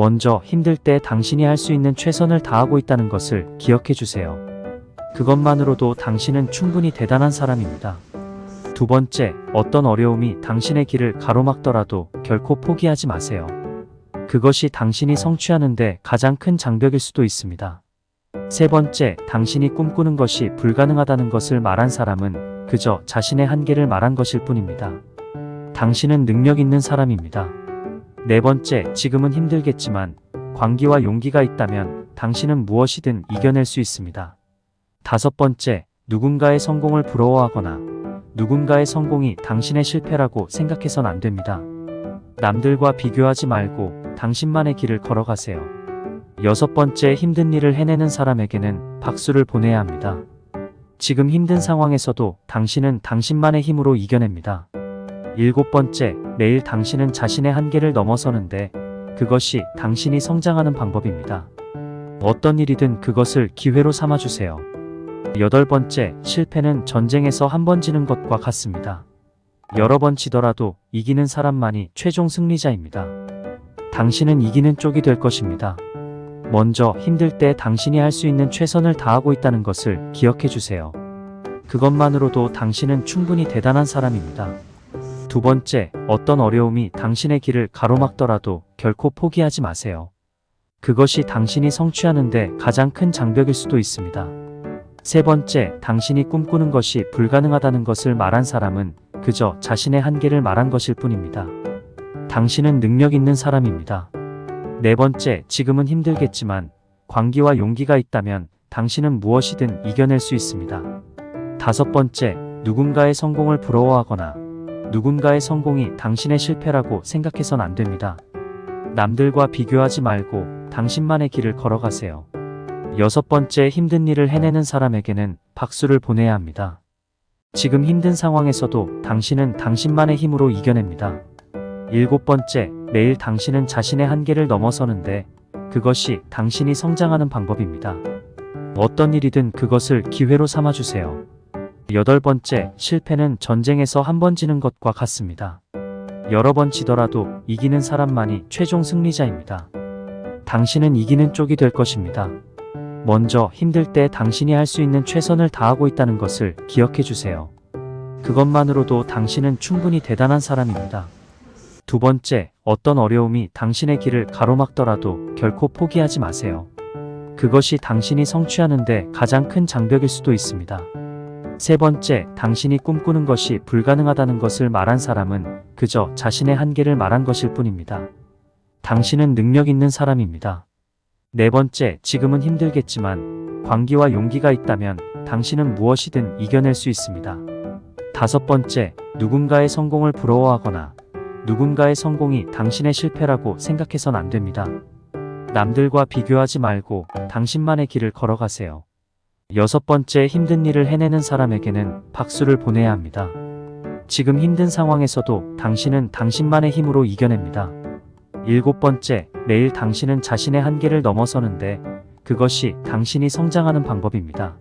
먼저 힘들 때 당신이 할 수 있는 최선을 다하고 있다는 것을 기억해 주세요. 그것만으로도 당신은 충분히 대단한 사람입니다. 두 번째, 어떤 어려움이 당신의 길을 가로막더라도 결코 포기하지 마세요. 그것이 당신이 성취하는데 가장 큰 장벽일 수도 있습니다. 세 번째, 당신이 꿈꾸는 것이 불가능하다는 것을 말한 사람은 그저 자신의 한계를 말한 것일 뿐입니다. 당신은 능력 있는 사람입니다. 네 번째, 지금은 힘들겠지만 광기와 용기가 있다면 당신은 무엇이든 이겨낼 수 있습니다. 다섯 번째, 누군가의 성공을 부러워하거나 누군가의 성공이 당신의 실패라고 생각해선 안 됩니다. 남들과 비교하지 말고 당신만의 길을 걸어가세요. 여섯 번째, 힘든 일을 해내는 사람에게는 박수를 보내야 합니다. 지금 힘든 상황에서도 당신은 당신만의 힘으로 이겨냅니다. 일곱 번째, 매일 당신은 자신의 한계를 넘어서는데 그것이 당신이 성장하는 방법입니다. 어떤 일이든 그것을 기회로 삼아주세요. 여덟 번째, 실패는 전쟁에서 한 번 지는 것과 같습니다. 여러 번 지더라도 이기는 사람만이 최종 승리자입니다. 당신은 이기는 쪽이 될 것입니다. 먼저 힘들 때 당신이 할 수 있는 최선을 다하고 있다는 것을 기억해 주세요. 그것만으로도 당신은 충분히 대단한 사람입니다. 두 번째, 어떤 어려움이 당신의 길을 가로막더라도 결코 포기하지 마세요. 그것이 당신이 성취하는데 가장 큰 장벽일 수도 있습니다. 세 번째, 당신이 꿈꾸는 것이 불가능하다는 것을 말한 사람은 그저 자신의 한계를 말한 것일 뿐입니다. 당신은 능력 있는 사람입니다. 네 번째, 지금은 힘들겠지만 광기와 용기가 있다면 당신은 무엇이든 이겨낼 수 있습니다. 다섯 번째, 누군가의 성공을 부러워하거나 누군가의 성공이 당신의 실패라고 생각해선 안 됩니다. 남들과 비교하지 말고 당신만의 길을 걸어가세요. 여섯 번째, 힘든 일을 해내는 사람에게는 박수를 보내야 합니다. 지금 힘든 상황에서도 당신은 당신만의 힘으로 이겨냅니다. 일곱 번째, 매일 당신은 자신의 한계를 넘어서는데 그것이 당신이 성장하는 방법입니다. 어떤 일이든 그것을 기회로 삼아주세요. 여덟 번째, 실패는 전쟁에서 한 번 지는 것과 같습니다. 여러 번 지더라도 이기는 사람만이 최종 승리자입니다. 당신은 이기는 쪽이 될 것입니다. 먼저 힘들 때 당신이 할 수 있는 최선을 다하고 있다는 것을 기억해 주세요. 그것만으로도 당신은 충분히 대단한 사람입니다. 두 번째, 어떤 어려움이 당신의 길을 가로막더라도 결코 포기하지 마세요. 그것이 당신이 성취하는데 가장 큰 장벽일 수도 있습니다. 세 번째, 당신이 꿈꾸는 것이 불가능하다는 것을 말한 사람은 그저 자신의 한계를 말한 것일 뿐입니다. 당신은 능력 있는 사람입니다. 네 번째, 지금은 힘들겠지만 광기와 용기가 있다면 당신은 무엇이든 이겨낼 수 있습니다. 다섯 번째, 누군가의 성공을 부러워하거나 누군가의 성공이 당신의 실패라고 생각해선 안 됩니다. 남들과 비교하지 말고 당신만의 길을 걸어가세요. 여섯 번째, 힘든 일을 해내는 사람에게는 박수를 보내야 합니다. 지금 힘든 상황에서도 당신은 당신만의 힘으로 이겨냅니다. 일곱 번째, 매일 당신은 자신의 한계를 넘어서는데 그것이 당신이 성장하는 방법입니다.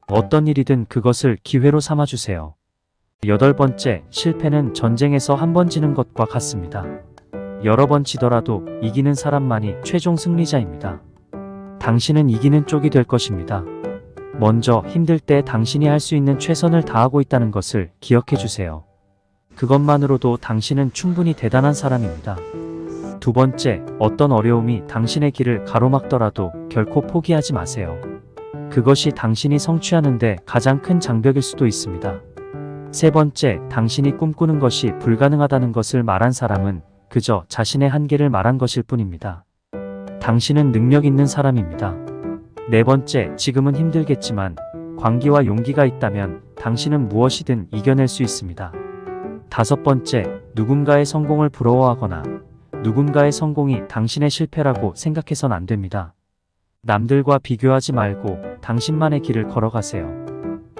어떤 일이든 그것을 기회로 삼아주세요. 여덟 번째, 실패는 전쟁에서 한 번 지는 것과 같습니다. 여러 번 지더라도 이기는 사람만이 최종 승리자입니다. 당신은 이기는 쪽이 될 것입니다. 먼저 힘들 때 당신이 할 수 있는 최선을 다하고 있다는 것을 기억해 주세요. 그것만으로도 당신은 충분히 대단한 사람입니다. 두 번째, 어떤 어려움이 당신의 길을 가로막더라도 결코 포기하지 마세요. 그것이 당신이 성취하는데 가장 큰 장벽일 수도 있습니다. 세 번째, 당신이 꿈꾸는 것이 불가능하다는 것을 말한 사람은 그저 자신의 한계를 말한 것일 뿐입니다. 당신은 능력 있는 사람입니다. 네 번째, 지금은 힘들겠지만 광기와 용기가 있다면 당신은 무엇이든 이겨낼 수 있습니다. 다섯 번째, 누군가의 성공을 부러워하거나 누군가의 성공이 당신의 실패라고 생각해선 안 됩니다. 남들과 비교하지 말고 당신만의 길을 걸어가세요.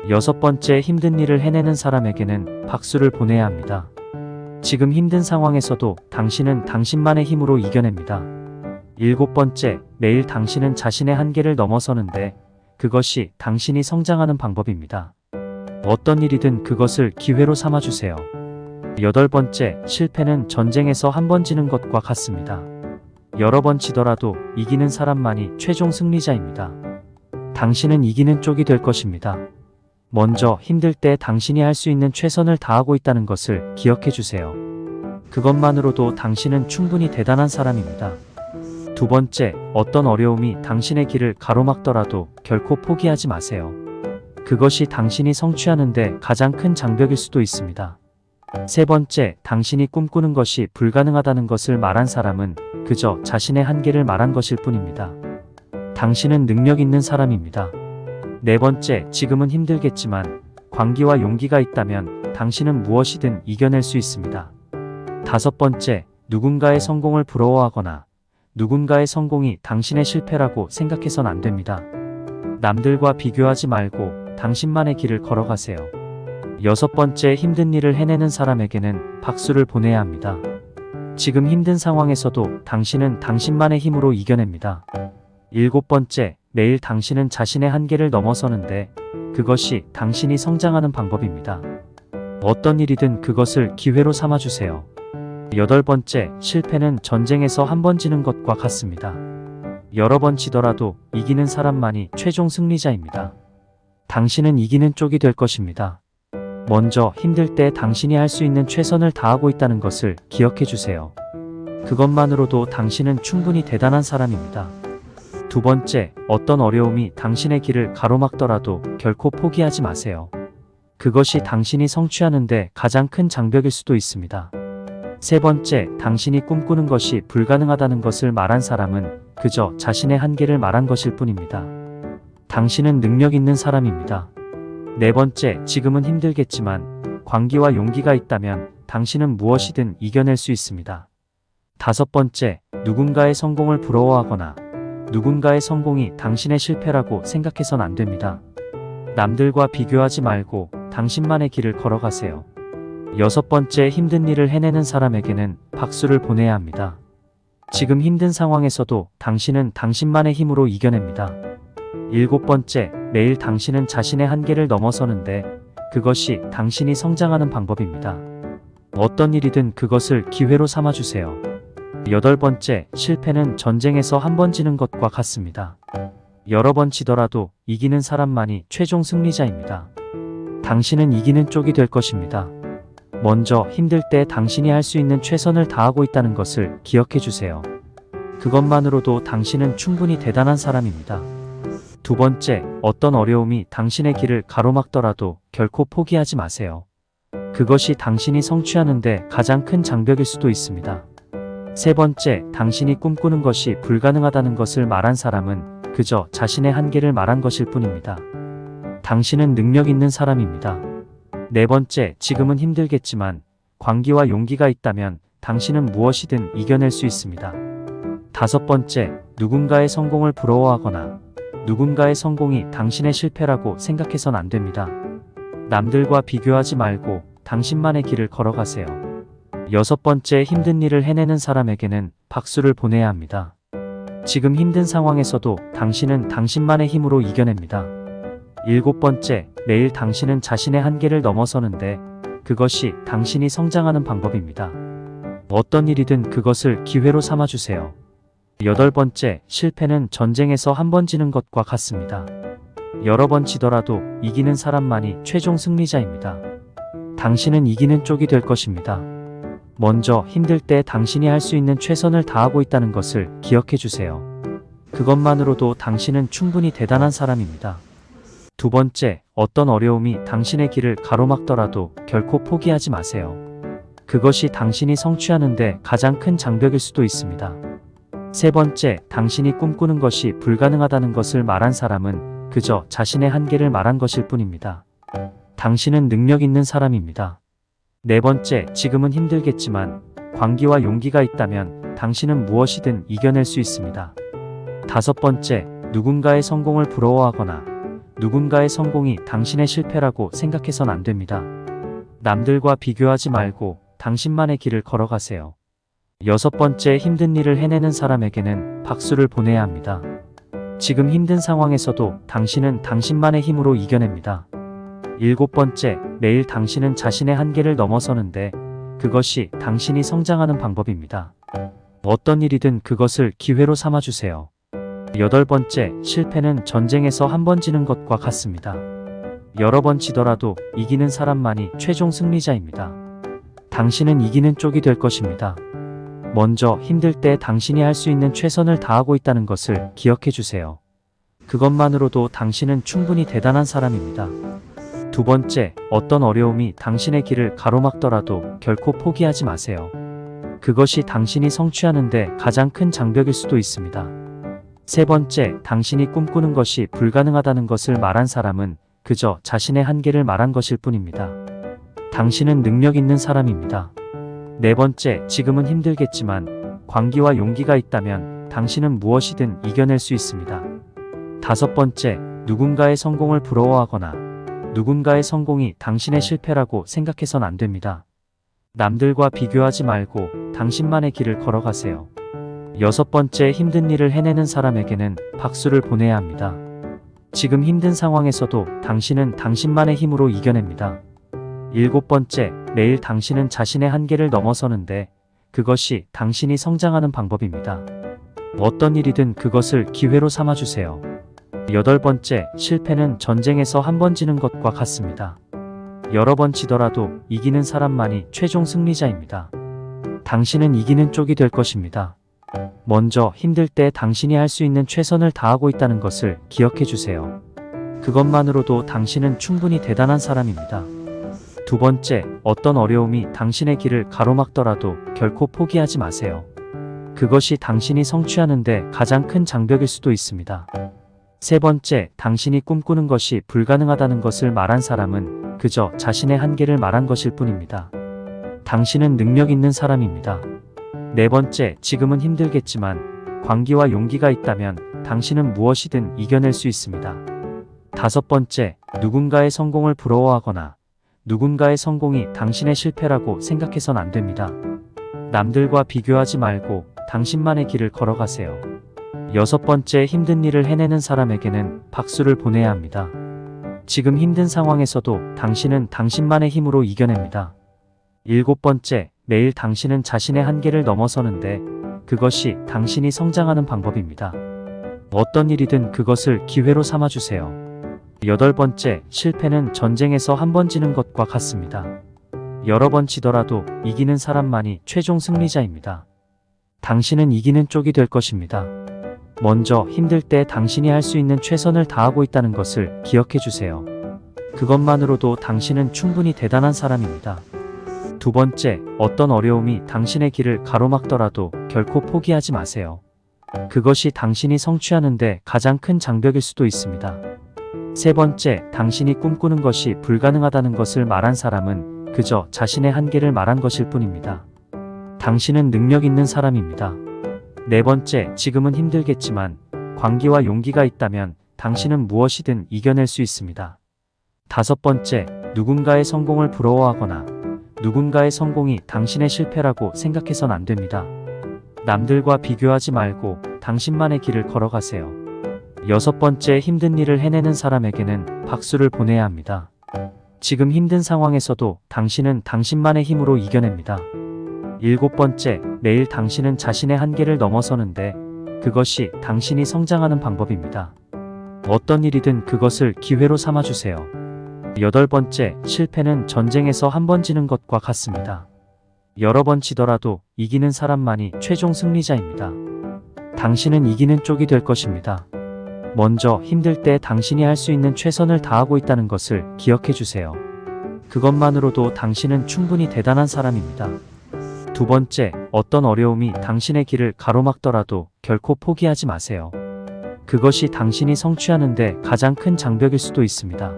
여섯 번째, 힘든 일을 해내는 사람에게는 박수를 보내야 합니다. 지금 힘든 상황에서도 당신은 당신만의 힘으로 이겨냅니다. 일곱 번째, 매일 당신은 자신의 한계를 넘어서는데 그것이 당신이 성장하는 방법입니다. 어떤 일이든 그것을 기회로 삼아주세요. 여덟 번째, 실패는 전쟁에서 한 번 지는 것과 같습니다. 여러 번 지더라도 이기는 사람만이 최종 승리자입니다. 당신은 이기는 쪽이 될 것입니다. 먼저 힘들 때 당신이 할 수 있는 최선을 다하고 있다는 것을 기억해 주세요. 그것만으로도 당신은 충분히 대단한 사람입니다. 두 번째, 어떤 어려움이 당신의 길을 가로막더라도 결코 포기하지 마세요. 그것이 당신이 성취하는데 가장 큰 장벽일 수도 있습니다. 세 번째, 당신이 꿈꾸는 것이 불가능하다는 것을 말한 사람은 그저 자신의 한계를 말한 것일 뿐입니다. 당신은 능력 있는 사람입니다. 네 번째, 지금은 힘들겠지만 광기와 용기가 있다면 당신은 무엇이든 이겨낼 수 있습니다. 다섯 번째, 누군가의 성공을 부러워하거나 누군가의 성공이 당신의 실패라고 생각해선 안 됩니다. 남들과 비교하지 말고 당신만의 길을 걸어가세요. 여섯 번째, 힘든 일을 해내는 사람에게는 박수를 보내야 합니다. 지금 힘든 상황에서도 당신은 당신만의 힘으로 이겨냅니다. 일곱 번째, 매일 당신은 자신의 한계를 넘어서는데 그것이 당신이 성장하는 방법입니다. 어떤 일이든 그것을 기회로 삼아주세요. 여덟 번째, 실패는 전쟁에서 한 번 지는 것과 같습니다. 여러 번 지더라도 이기는 사람만이 최종 승리자입니다. 당신은 이기는 쪽이 될 것입니다. 먼저 힘들 때 당신이 할 수 있는 최선을 다하고 있다는 것을 기억해 주세요. 그것만으로도 당신은 충분히 대단한 사람입니다. 두 번째, 어떤 어려움이 당신의 길을 가로막더라도 결코 포기하지 마세요. 그것이 당신이 성취하는데 가장 큰 장벽일 수도 있습니다. 세 번째, 당신이 꿈꾸는 것이 불가능하다는 것을 말한 사람은 그저 자신의 한계를 말한 것일 뿐입니다. 당신은 능력 있는 사람입니다. 네 번째, 지금은 힘들겠지만 광기와 용기가 있다면 당신은 무엇이든 이겨낼 수 있습니다. 다섯 번째, 누군가의 성공을 부러워하거나 누군가의 성공이 당신의 실패라고 생각해선 안 됩니다. 남들과 비교하지 말고 당신만의 길을 걸어가세요. 여섯 번째, 힘든 일을 해내는 사람에게는 박수를 보내야 합니다. 지금 힘든 상황에서도 당신은 당신만의 힘으로 이겨냅니다. 일곱 번째, 매일 당신은 자신의 한계를 넘어서는데 그것이 당신이 성장하는 방법입니다. 어떤 일이든 그것을 기회로 삼아주세요. 여덟 번째, 실패는 전쟁에서 한 번 지는 것과 같습니다. 여러 번 지더라도 이기는 사람만이 최종 승리자입니다. 당신은 이기는 쪽이 될 것입니다. 먼저 힘들 때 당신이 할 수 있는 최선을 다하고 있다는 것을 기억해 주세요. 그것만으로도 당신은 충분히 대단한 사람입니다. 두 번째, 어떤 어려움이 당신의 길을 가로막더라도 결코 포기하지 마세요. 그것이 당신이 성취하는데 가장 큰 장벽일 수도 있습니다. 세 번째, 당신이 꿈꾸는 것이 불가능하다는 것을 말한 사람은 그저 자신의 한계를 말한 것일 뿐입니다. 당신은 능력 있는 사람입니다. 네 번째, 지금은 힘들겠지만 광기와 용기가 있다면 당신은 무엇이든 이겨낼 수 있습니다. 다섯 번째, 누군가의 성공을 부러워하거나 누군가의 성공이 당신의 실패라고 생각해선 안 됩니다. 남들과 비교하지 말고 당신만의 길을 걸어가세요. 여섯 번째, 힘든 일을 해내는 사람에게는 박수를 보내야 합니다. 지금 힘든 상황에서도 당신은 당신만의 힘으로 이겨냅니다. 일곱 번째, 매일 당신은 자신의 한계를 넘어서는데 그것이 당신이 성장하는 방법입니다. 어떤 일이든 그것을 기회로 삼아주세요. 여덟 번째, 실패는 전쟁에서 한 번 지는 것과 같습니다. 여러 번 지더라도 이기는 사람만이 최종 승리자입니다. 당신은 이기는 쪽이 될 것입니다. 먼저 힘들 때 당신이 할 수 있는 최선을 다하고 있다는 것을 기억해 주세요. 그것만으로도 당신은 충분히 대단한 사람입니다. 두 번째, 어떤 어려움이 당신의 길을 가로막더라도 결코 포기하지 마세요. 그것이 당신이 성취하는데 가장 큰 장벽일 수도 있습니다. 세 번째, 당신이 꿈꾸는 것이 불가능하다는 것을 말한 사람은 그저 자신의 한계를 말한 것일 뿐입니다. 당신은 능력 있는 사람입니다. 네 번째, 지금은 힘들겠지만 광기와 용기가 있다면 당신은 무엇이든 이겨낼 수 있습니다. 다섯 번째, 누군가의 성공을 부러워하거나 누군가의 성공이 당신의 실패라고 생각해선 안 됩니다. 남들과 비교하지 말고 당신만의 길을 걸어가세요. 여섯 번째, 힘든 일을 해내는 사람에게는 박수를 보내야 합니다. 지금 힘든 상황에서도 당신은 당신만의 힘으로 이겨냅니다. 일곱 번째, 매일 당신은 자신의 한계를 넘어서는데 그것이 당신이 성장하는 방법입니다. 어떤 일이든 그것을 기회로 삼아주세요. 여덟 번째, 실패는 전쟁에서 한 번 지는 것과 같습니다. 여러 번 지더라도 이기는 사람만이 최종 승리자입니다. 당신은 이기는 쪽이 될 것입니다. 먼저 힘들 때 당신이 할 수 있는 최선을 다하고 있다는 것을 기억해 주세요. 그것만으로도 당신은 충분히 대단한 사람입니다. 두 번째, 어떤 어려움이 당신의 길을 가로막더라도 결코 포기하지 마세요. 그것이 당신이 성취하는데 가장 큰 장벽일 수도 있습니다. 세 번째, 당신이 꿈꾸는 것이 불가능하다는 것을 말한 사람은 그저 자신의 한계를 말한 것일 뿐입니다. 당신은 능력 있는 사람입니다. 네 번째, 지금은 힘들겠지만 광기와 용기가 있다면 당신은 무엇이든 이겨낼 수 있습니다. 다섯 번째, 누군가의 성공을 부러워하거나 누군가의 성공이 당신의 실패라고 생각해선 안 됩니다. 남들과 비교하지 말고 당신만의 길을 걸어가세요. 여섯 번째, 힘든 일을 해내는 사람에게는 박수를 보내야 합니다. 지금 힘든 상황에서도 당신은 당신만의 힘으로 이겨냅니다. 일곱 번째, 매일 당신은 자신의 한계를 넘어서는데 그것이 당신이 성장하는 방법입니다. 어떤 일이든 그것을 기회로 삼아주세요. 여덟 번째, 실패는 전쟁에서 한 번 지는 것과 같습니다. 여러 번 지더라도 이기는 사람만이 최종 승리자입니다. 당신은 이기는 쪽이 될 것입니다. 먼저 힘들 때 당신이 할 수 있는 최선을 다하고 있다는 것을 기억해 주세요. 그것만으로도 당신은 충분히 대단한 사람입니다. 두 번째, 어떤 어려움이 당신의 길을 가로막더라도 결코 포기하지 마세요. 그것이 당신이 성취하는데 가장 큰 장벽일 수도 있습니다. 세 번째, 당신이 꿈꾸는 것이 불가능하다는 것을 말한 사람은 그저 자신의 한계를 말한 것일 뿐입니다. 당신은 능력 있는 사람입니다. 네 번째, 지금은 힘들겠지만 광기와 용기가 있다면 당신은 무엇이든 이겨낼 수 있습니다. 다섯 번째, 누군가의 성공을 부러워하거나 누군가의 성공이 당신의 실패라고 생각해선 안 됩니다. 남들과 비교하지 말고 당신만의 길을 걸어가세요. 여섯 번째, 힘든 일을 해내는 사람에게는 박수를 보내야 합니다. 지금 힘든 상황에서도 당신은 당신만의 힘으로 이겨냅니다. 일곱 번째, 매일 당신은 자신의 한계를 넘어서는데 그것이 당신이 성장하는 방법입니다. 어떤 일이든 그것을 기회로 삼아주세요. 여덟 번째, 실패는 전쟁에서 한 번 지는 것과 같습니다. 여러 번 지더라도 이기는 사람만이 최종 승리자입니다. 당신은 이기는 쪽이 될 것입니다. 먼저 힘들 때 당신이 할 수 있는 최선을 다하고 있다는 것을 기억해 주세요. 그것만으로도 당신은 충분히 대단한 사람입니다. 두 번째, 어떤 어려움이 당신의 길을 가로막더라도 결코 포기하지 마세요. 그것이 당신이 성취하는데 가장 큰 장벽일 수도 있습니다. 세 번째, 당신이 꿈꾸는 것이 불가능하다는 것을 말한 사람은 그저 자신의 한계를 말한 것일 뿐입니다. 당신은 능력 있는 사람입니다. 네 번째, 지금은 힘들겠지만 광기와 용기가 있다면 당신은 무엇이든 이겨낼 수 있습니다. 다섯 번째, 누군가의 성공을 부러워하거나 누군가의 성공이 당신의 실패라고 생각해선 안 됩니다. 남들과 비교하지 말고 당신만의 길을 걸어가세요. 여섯 번째, 힘든 일을 해내는 사람에게는 박수를 보내야 합니다. 지금 힘든 상황에서도 당신은 당신만의 힘으로 이겨냅니다. 일곱 번째, 매일 당신은 자신의 한계를 넘어서는데 그것이 당신이 성장하는 방법입니다. 어떤 일이든 그것을 기회로 삼아주세요. 여덟 번째, 실패는 전쟁에서 한 번 지는 것과 같습니다. 여러 번 지더라도 이기는 사람만이 최종 승리자입니다. 당신은 이기는 쪽이 될 것입니다. 먼저 힘들 때 당신이 할 수 있는 최선을 다하고 있다는 것을 기억해 주세요. 그것만으로도 당신은 충분히 대단한 사람입니다. 두 번째, 어떤 어려움이 당신의 길을 가로막더라도 결코 포기하지 마세요. 그것이 당신이 성취하는데 가장 큰 장벽일 수도 있습니다.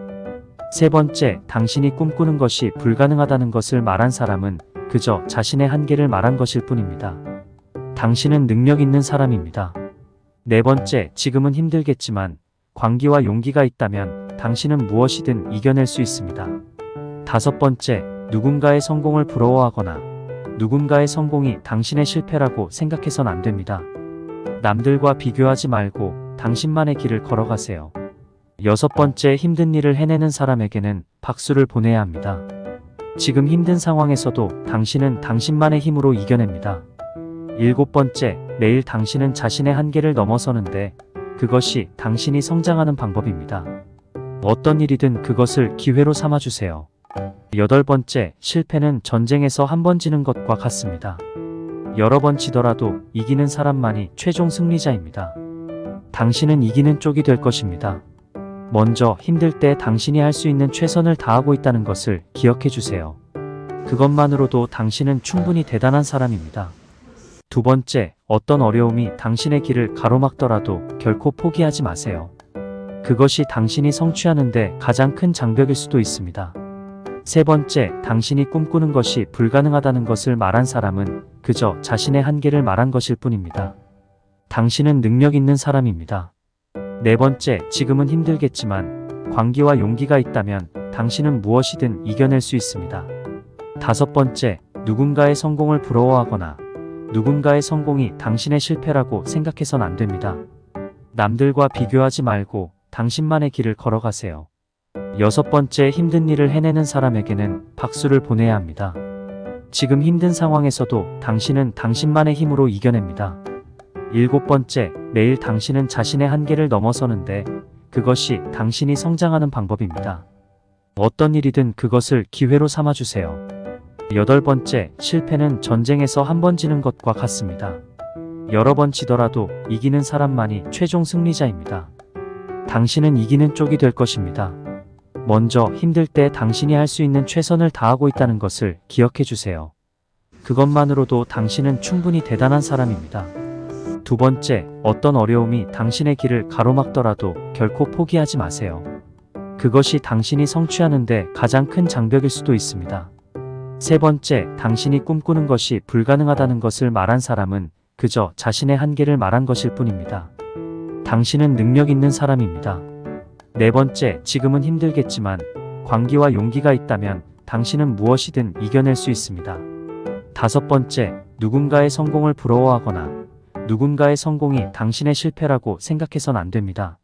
세 번째, 당신이 꿈꾸는 것이 불가능하다는 것을 말한 사람은 그저 자신의 한계를 말한 것일 뿐입니다. 당신은 능력 있는 사람입니다. 네 번째, 지금은 힘들겠지만 광기와 용기가 있다면 당신은 무엇이든 이겨낼 수 있습니다. 다섯 번째, 누군가의 성공을 부러워하거나 누군가의 성공이 당신의 실패라고 생각해선 안 됩니다. 남들과 비교하지 말고 당신만의 길을 걸어가세요. 여섯 번째, 힘든 일을 해내는 사람에게는 박수를 보내야 합니다. 지금 힘든 상황에서도 당신은 당신만의 힘으로 이겨냅니다. 7번째, 매일 당신은 자신의 한계를 넘어서는데 그것이 당신이 성장하는 방법입니다. 어떤 일이든 그것을 기회로 삼아주세요. 8번째, 실패는 전쟁에서 한 번 지는 것과 같습니다. 여러 번 지더라도 이기는 사람만이 최종 승리자입니다. 당신은 이기는 쪽이 될 것입니다. 먼저 힘들 때 당신이 할 수 있는 최선을 다하고 있다는 것을 기억해 주세요. 그것만으로도 당신은 충분히 대단한 사람입니다. 두 번째, 어떤 어려움이 당신의 길을 가로막더라도 결코 포기하지 마세요. 그것이 당신이 성취하는데 가장 큰 장벽일 수도 있습니다. 세 번째, 당신이 꿈꾸는 것이 불가능하다는 것을 말한 사람은 그저 자신의 한계를 말한 것일 뿐입니다. 당신은 능력 있는 사람입니다. 네 번째, 지금은 힘들겠지만 광기와 용기가 있다면 당신은 무엇이든 이겨낼 수 있습니다. 다섯 번째, 누군가의 성공을 부러워하거나 누군가의 성공이 당신의 실패라고 생각해선 안 됩니다. 남들과 비교하지 말고 당신만의 길을 걸어가세요. 여섯 번째, 힘든 일을 해내는 사람에게는 박수를 보내야 합니다. 지금 힘든 상황에서도 당신은 당신만의 힘으로 이겨냅니다. 일곱 번째, 매일 당신은 자신의 한계를 넘어서는데 그것이 당신이 성장하는 방법입니다. 어떤 일이든 그것을 기회로 삼아주세요. 여덟 번째, 실패는 전쟁에서 한 번 지는 것과 같습니다. 여러 번 지더라도 이기는 사람만이 최종 승리자입니다. 당신은 이기는 쪽이 될 것입니다. 먼저 힘들 때 당신이 할 수 있는 최선을 다하고 있다는 것을 기억해 주세요. 그것만으로도 당신은 충분히 대단한 사람입니다. 두 번째, 어떤 어려움이 당신의 길을 가로막더라도 결코 포기하지 마세요. 그것이 당신이 성취하는데 가장 큰 장벽일 수도 있습니다. 세 번째, 당신이 꿈꾸는 것이 불가능하다는 것을 말한 사람은 그저 자신의 한계를 말한 것일 뿐입니다. 당신은 능력 있는 사람입니다. 네 번째, 지금은 힘들겠지만 광기와 용기가 있다면 당신은 무엇이든 이겨낼 수 있습니다. 다섯 번째, 누군가의 성공을 부러워하거나 누군가의 성공이 당신의 실패라고 생각해선 안 됩니다.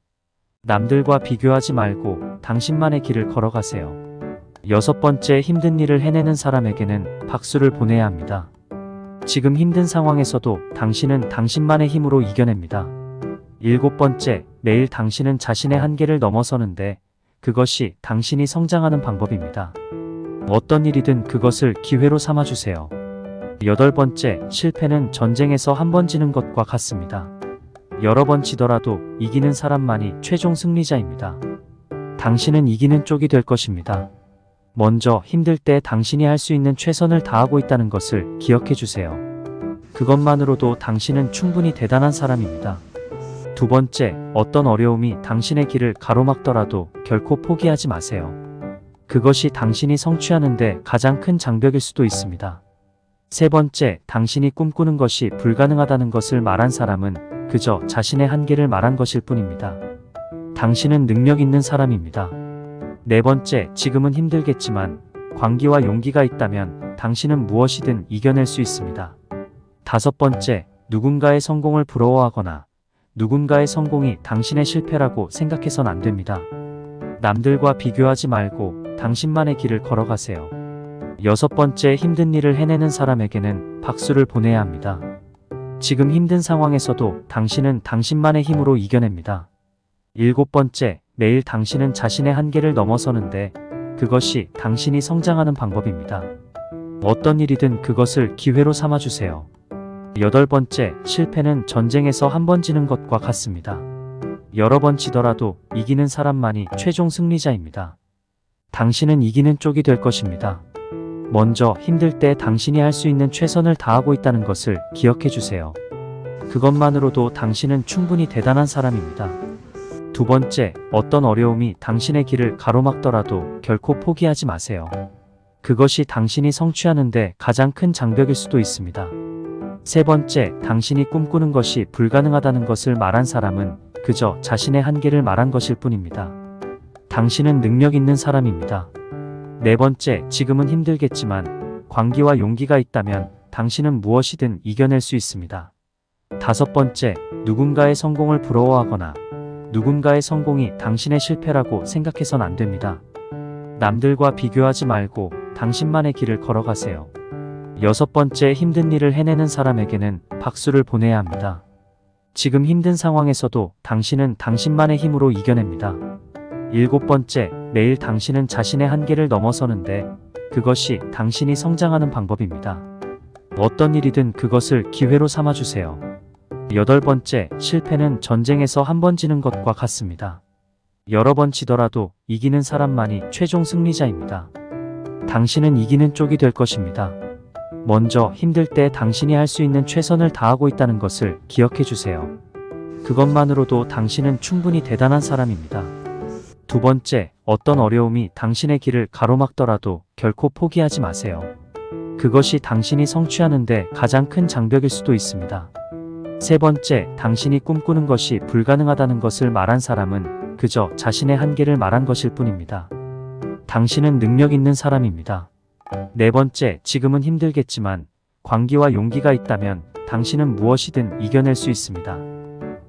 남들과 비교하지 말고 당신만의 길을 걸어가세요. 여섯 번째, 힘든 일을 해내는 사람에게는 박수를 보내야 합니다. 지금 힘든 상황에서도 당신은 당신만의 힘으로 이겨냅니다. 일곱 번째, 매일 당신은 자신의 한계를 넘어서는데 그것이 당신이 성장하는 방법입니다. 어떤 일이든 그것을 기회로 삼아주세요. 여덟 번째, 실패는 전쟁에서 한 번 지는 것과 같습니다. 여러 번 지더라도 이기는 사람만이 최종 승리자입니다. 당신은 이기는 쪽이 될 것입니다. 먼저 힘들 때 당신이 할 수 있는 최선을 다하고 있다는 것을 기억해 주세요. 그것만으로도 당신은 충분히 대단한 사람입니다. 두 번째, 어떤 어려움이 당신의 길을 가로막더라도 결코 포기하지 마세요. 그것이 당신이 성취하는데 가장 큰 장벽일 수도 있습니다. 세 번째, 당신이 꿈꾸는 것이 불가능하다는 것을 말한 사람은 그저 자신의 한계를 말한 것일 뿐입니다. 당신은 능력 있는 사람입니다. 네 번째, 지금은 힘들겠지만 광기와 용기가 있다면 당신은 무엇이든 이겨낼 수 있습니다. 다섯 번째, 누군가의 성공을 부러워하거나 누군가의 성공이 당신의 실패라고 생각해선 안 됩니다. 남들과 비교하지 말고 당신만의 길을 걸어가세요. 여섯 번째, 힘든 일을 해내는 사람에게는 박수를 보내야 합니다. 지금 힘든 상황에서도 당신은 당신만의 힘으로 이겨냅니다. 일곱 번째, 매일 당신은 자신의 한계를 넘어서는데 그것이 당신이 성장하는 방법입니다. 어떤 일이든 그것을 기회로 삼아주세요. 여덟 번째, 실패는 전쟁에서 한 번 지는 것과 같습니다. 여러 번 지더라도 이기는 사람만이 최종 승리자입니다. 당신은 이기는 쪽이 될 것입니다. 먼저 힘들 때 당신이 할 수 있는 최선을 다하고 있다는 것을 기억해 주세요. 그것만으로도 당신은 충분히 대단한 사람입니다. 두 번째, 어떤 어려움이 당신의 길을 가로막더라도 결코 포기하지 마세요. 그것이 당신이 성취하는데 가장 큰 장벽일 수도 있습니다. 세 번째, 당신이 꿈꾸는 것이 불가능하다는 것을 말한 사람은 그저 자신의 한계를 말한 것일 뿐입니다. 당신은 능력 있는 사람입니다. 네 번째, 지금은 힘들겠지만 광기와 용기가 있다면 당신은 무엇이든 이겨낼 수 있습니다. 다섯 번째, 누군가의 성공을 부러워하거나 누군가의 성공이 당신의 실패라고 생각해선 안 됩니다. 남들과 비교하지 말고 당신만의 길을 걸어가세요. 여섯 번째, 힘든 일을 해내는 사람에게는 박수를 보내야 합니다. 지금 힘든 상황에서도 당신은 당신만의 힘으로 이겨냅니다. 일곱 번째, 매일 당신은 자신의 한계를 넘어서는데 그것이 당신이 성장하는 방법입니다. 어떤 일이든 그것을 기회로 삼아주세요. 여덟 번째, 실패는 전쟁에서 한 번 지는 것과 같습니다. 여러 번 지더라도 이기는 사람만이 최종 승리자입니다. 당신은 이기는 쪽이 될 것입니다. 먼저 힘들 때 당신이 할 수 있는 최선을 다하고 있다는 것을 기억해 주세요. 그것만으로도 당신은 충분히 대단한 사람입니다. 두 번째, 어떤 어려움이 당신의 길을 가로막더라도 결코 포기하지 마세요. 그것이 당신이 성취하는데 가장 큰 장벽일 수도 있습니다. 세 번째, 당신이 꿈꾸는 것이 불가능하다는 것을 말한 사람은 그저 자신의 한계를 말한 것일 뿐입니다. 당신은 능력 있는 사람입니다. 네 번째, 지금은 힘들겠지만 광기와 용기가 있다면 당신은 무엇이든 이겨낼 수 있습니다.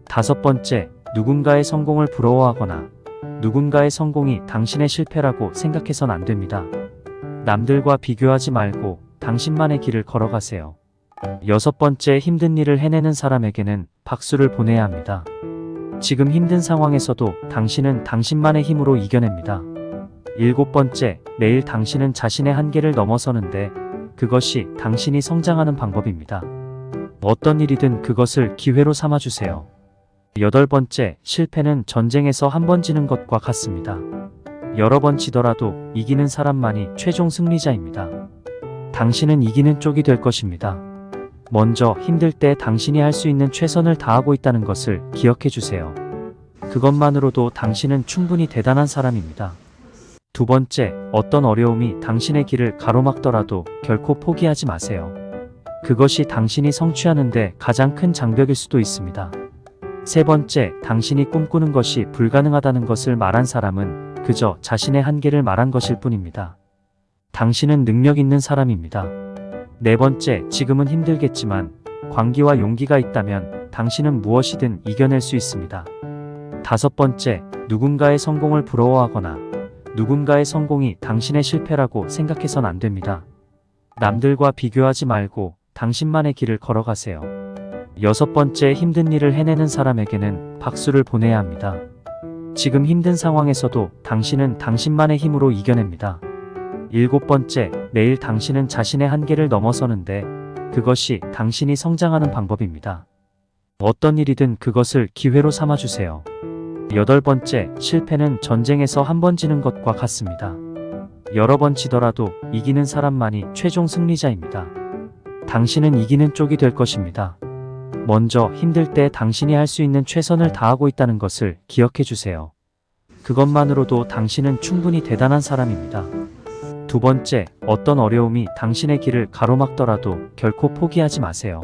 다섯 번째, 누군가의 성공을 부러워하거나 누군가의 성공이 당신의 실패라고 생각해선 안 됩니다. 남들과 비교하지 말고 당신만의 길을 걸어가세요. 여섯 번째, 힘든 일을 해내는 사람에게는 박수를 보내야 합니다. 지금 힘든 상황에서도 당신은 당신만의 힘으로 이겨냅니다. 일곱 번째, 매일 당신은 자신의 한계를 넘어서는데 그것이 당신이 성장하는 방법입니다. 어떤 일이든 그것을 기회로 삼아주세요. 여덟 번째, 실패는 전쟁에서 한 번 지는 것과 같습니다. 여러 번 지더라도 이기는 사람만이 최종 승리자입니다. 당신은 이기는 쪽이 될 것입니다. 먼저 힘들 때 당신이 할 수 있는 최선을 다하고 있다는 것을 기억해 주세요. 그것만으로도 당신은 충분히 대단한 사람입니다. 두 번째, 어떤 어려움이 당신의 길을 가로막더라도 결코 포기하지 마세요. 그것이 당신이 성취하는데 가장 큰 장벽일 수도 있습니다. 세 번째, 당신이 꿈꾸는 것이 불가능하다는 것을 말한 사람은 그저 자신의 한계를 말한 것일 뿐입니다. 당신은 능력 있는 사람입니다. 네 번째, 지금은 힘들겠지만 광기와 용기가 있다면 당신은 무엇이든 이겨낼 수 있습니다. 다섯 번째, 누군가의 성공을 부러워하거나 누군가의 성공이 당신의 실패라고 생각해선 안 됩니다. 남들과 비교하지 말고 당신만의 길을 걸어가세요. 여섯 번째, 힘든 일을 해내는 사람에게는 박수를 보내야 합니다. 지금 힘든 상황에서도 당신은 당신만의 힘으로 이겨냅니다. 일곱 번째, 매일 당신은 자신의 한계를 넘어서는데 그것이 당신이 성장하는 방법입니다. 어떤 일이든 그것을 기회로 삼아주세요. 여덟 번째, 실패는 전쟁에서 한 번 지는 것과 같습니다. 여러 번 지더라도 이기는 사람만이 최종 승리자입니다. 당신은 이기는 쪽이 될 것입니다. 먼저 힘들 때 당신이 할 수 있는 최선을 다하고 있다는 것을 기억해 주세요. 그것만으로도 당신은 충분히 대단한 사람입니다. 두 번째, 어떤 어려움이 당신의 길을 가로막더라도 결코 포기하지 마세요.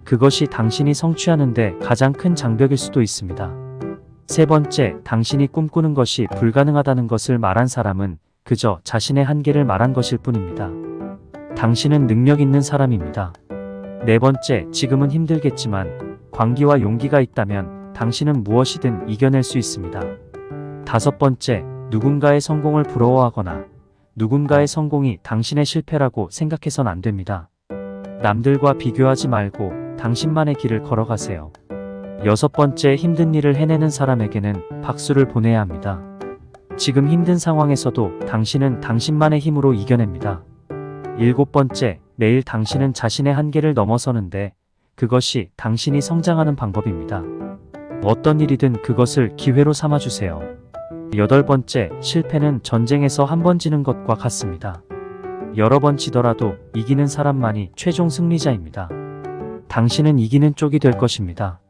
그것이 당신이 성취하는데 가장 큰 장벽일 수도 있습니다. 세 번째, 당신이 꿈꾸는 것이 불가능하다는 것을 말한 사람은 그저 자신의 한계를 말한 것일 뿐입니다. 당신은 능력 있는 사람입니다. 네 번째, 지금은 힘들겠지만 광기와 용기가 있다면 당신은 무엇이든 이겨낼 수 있습니다. 다섯 번째, 누군가의 성공을 부러워하거나 누군가의 성공이 당신의 실패라고 생각해선 안 됩니다. 남들과 비교하지 말고 당신만의 길을 걸어가세요. 여섯 번째, 힘든 일을 해내는 사람에게는 박수를 보내야 합니다. 지금 힘든 상황에서도 당신은 당신만의 힘으로 이겨냅니다. 일곱 번째, 매일 당신은 자신의 한계를 넘어서는데 그것이 당신이 성장하는 방법입니다. 어떤 일이든 그것을 기회로 삼아주세요. 여덟 번째, 실패는 전쟁에서 한 번 지는 것과 같습니다. 여러 번 지더라도 이기는 사람만이 최종 승리자입니다. 당신은 이기는 쪽이 될 것입니다.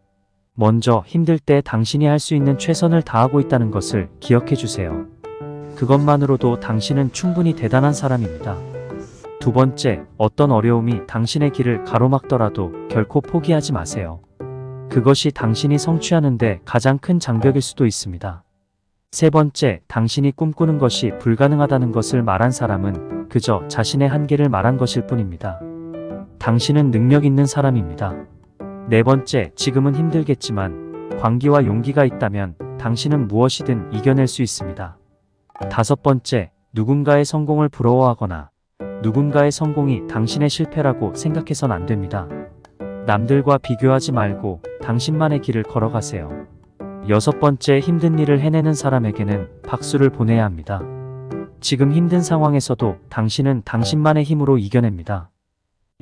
먼저 힘들 때 당신이 할 수 있는 최선을 다하고 있다는 것을 기억해 주세요. 그것만으로도 당신은 충분히 대단한 사람입니다. 두 번째, 어떤 어려움이 당신의 길을 가로막더라도 결코 포기하지 마세요. 그것이 당신이 성취하는데 가장 큰 장벽일 수도 있습니다. 세 번째, 당신이 꿈꾸는 것이 불가능하다는 것을 말한 사람은 그저 자신의 한계를 말한 것일 뿐입니다. 당신은 능력 있는 사람입니다. 네 번째, 지금은 힘들겠지만 광기와 용기가 있다면 당신은 무엇이든 이겨낼 수 있습니다. 다섯 번째, 누군가의 성공을 부러워하거나 누군가의 성공이 당신의 실패라고 생각해선 안 됩니다. 남들과 비교하지 말고 당신만의 길을 걸어가세요. 6번째, 힘든 일을 해내는 사람에게는 박수를 보내야 합니다. 지금 힘든 상황에서도 당신은 당신만의 힘으로 이겨냅니다.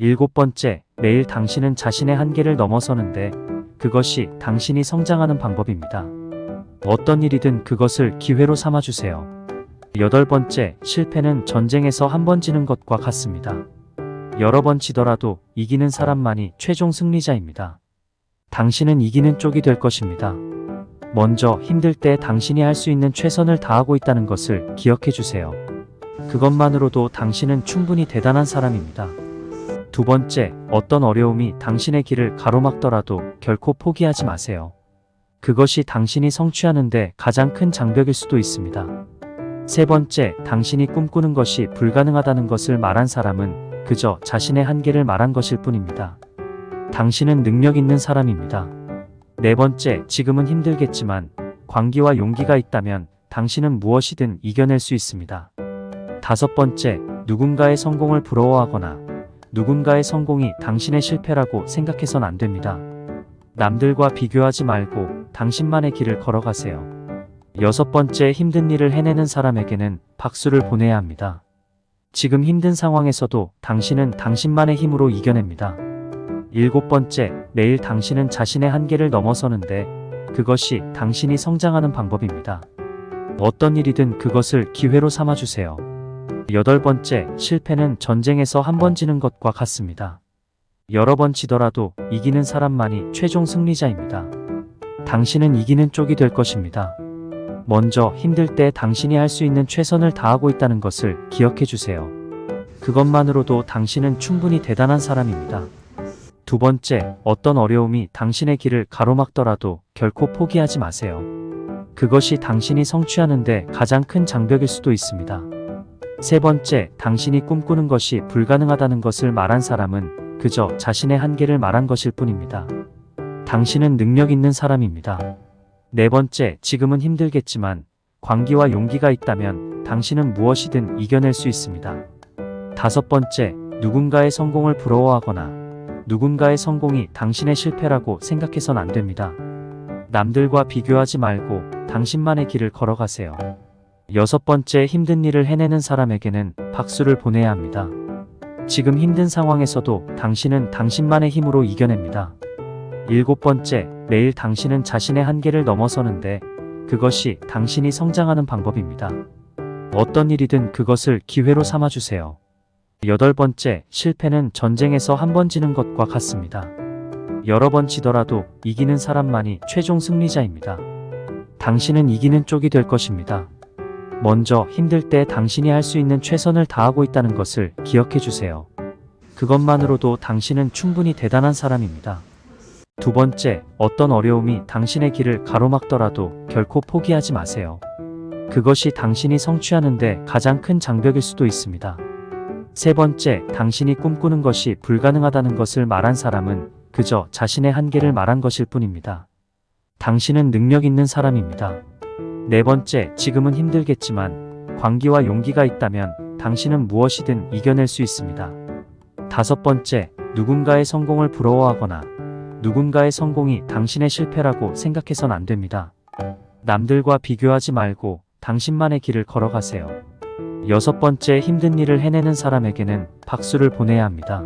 7번째, 매일 당신은 자신의 한계를 넘어서는데 그것이 당신이 성장하는 방법입니다. 어떤 일이든 그것을 기회로 삼아주세요. 8번째, 실패는 전쟁에서 한 번 지는 것과 같습니다. 여러 번 지더라도 이기는 사람만이 최종 승리자입니다. 당신은 이기는 쪽이 될 것입니다. 먼저 힘들 때 당신이 할 수 있는 최선을 다하고 있다는 것을 기억해 주세요. 그것만으로도 당신은 충분히 대단한 사람입니다. 2번째, 어떤 어려움이 당신의 길을 가로막더라도 결코 포기하지 마세요. 그것이 당신이 성취하는데 가장 큰 장벽일 수도 있습니다. 3번째, 당신이 꿈꾸는 것이 불가능하다는 것을 말한 사람은 그저 자신의 한계를 말한 것일 뿐입니다. 당신은 능력 있는 사람입니다. 4번째, 지금은 힘들겠지만 광기와 용기가 있다면 당신은 무엇이든 이겨낼 수 있습니다. 5번째, 누군가의 성공을 부러워하거나 누군가의 성공이 당신의 실패라고 생각해선 안 됩니다. 남들과 비교하지 말고 당신만의 길을 걸어가세요. 6번째, 힘든 일을 해내는 사람에게는 박수를 보내야 합니다. 지금 힘든 상황에서도 당신은 당신만의 힘으로 이겨냅니다. 7번째, 매일 당신은 자신의 한계를 넘어서는데 그것이 당신이 성장하는 방법입니다. 어떤 일이든 그것을 기회로 삼아주세요. 8번째, 실패는 전쟁에서 한 번 지는 것과 같습니다. 여러 번 지더라도 이기는 사람만이 최종 승리자입니다. 당신은 이기는 쪽이 될 것입니다. 먼저 힘들 때 당신이 할 수 있는 최선을 다하고 있다는 것을 기억해 주세요. 그것만으로도 당신은 충분히 대단한 사람입니다. 2번째, 어떤 어려움이 당신의 길을 가로막더라도 결코 포기하지 마세요. 그것이 당신이 성취하는데 가장 큰 장벽일 수도 있습니다. 3번째, 당신이 꿈꾸는 것이 불가능하다는 것을 말한 사람은 그저 자신의 한계를 말한 것일 뿐입니다. 당신은 능력 있는 사람입니다. 4번째, 지금은 힘들겠지만 광기와 용기가 있다면 당신은 무엇이든 이겨낼 수 있습니다. 5번째, 누군가의 성공을 부러워하거나 누군가의 성공이 당신의 실패라고 생각해선 안 됩니다. 남들과 비교하지 말고 당신만의 길을 걸어가세요. 6번째, 힘든 일을 해내는 사람에게는 박수를 보내야 합니다. 지금 힘든 상황에서도 당신은 당신만의 힘으로 이겨냅니다. 7번째, 매일 당신은 자신의 한계를 넘어서는데 그것이 당신이 성장하는 방법입니다. 어떤 일이든 그것을 기회로 삼아주세요. 8번째, 실패는 전쟁에서 한 번 지는 것과 같습니다. 여러 번 지더라도 이기는 사람만이 최종 승리자입니다. 당신은 이기는 쪽이 될 것입니다. 먼저 힘들 때 당신이 할 수 있는 최선을 다하고 있다는 것을 기억해 주세요. 그것만으로도 당신은 충분히 대단한 사람입니다. 2번째, 어떤 어려움이 당신의 길을 가로막더라도 결코 포기하지 마세요. 그것이 당신이 성취하는데 가장 큰 장벽일 수도 있습니다. 3번째, 당신이 꿈꾸는 것이 불가능하다는 것을 말한 사람은 그저 자신의 한계를 말한 것일 뿐입니다. 당신은 능력 있는 사람입니다. 4번째, 지금은 힘들겠지만 광기와 용기가 있다면 당신은 무엇이든 이겨낼 수 있습니다. 5번째, 누군가의 성공을 부러워하거나 누군가의 성공이 당신의 실패라고 생각해선 안 됩니다. 남들과 비교하지 말고 당신만의 길을 걸어가세요. 6번째, 힘든 일을 해내는 사람에게는 박수를 보내야 합니다.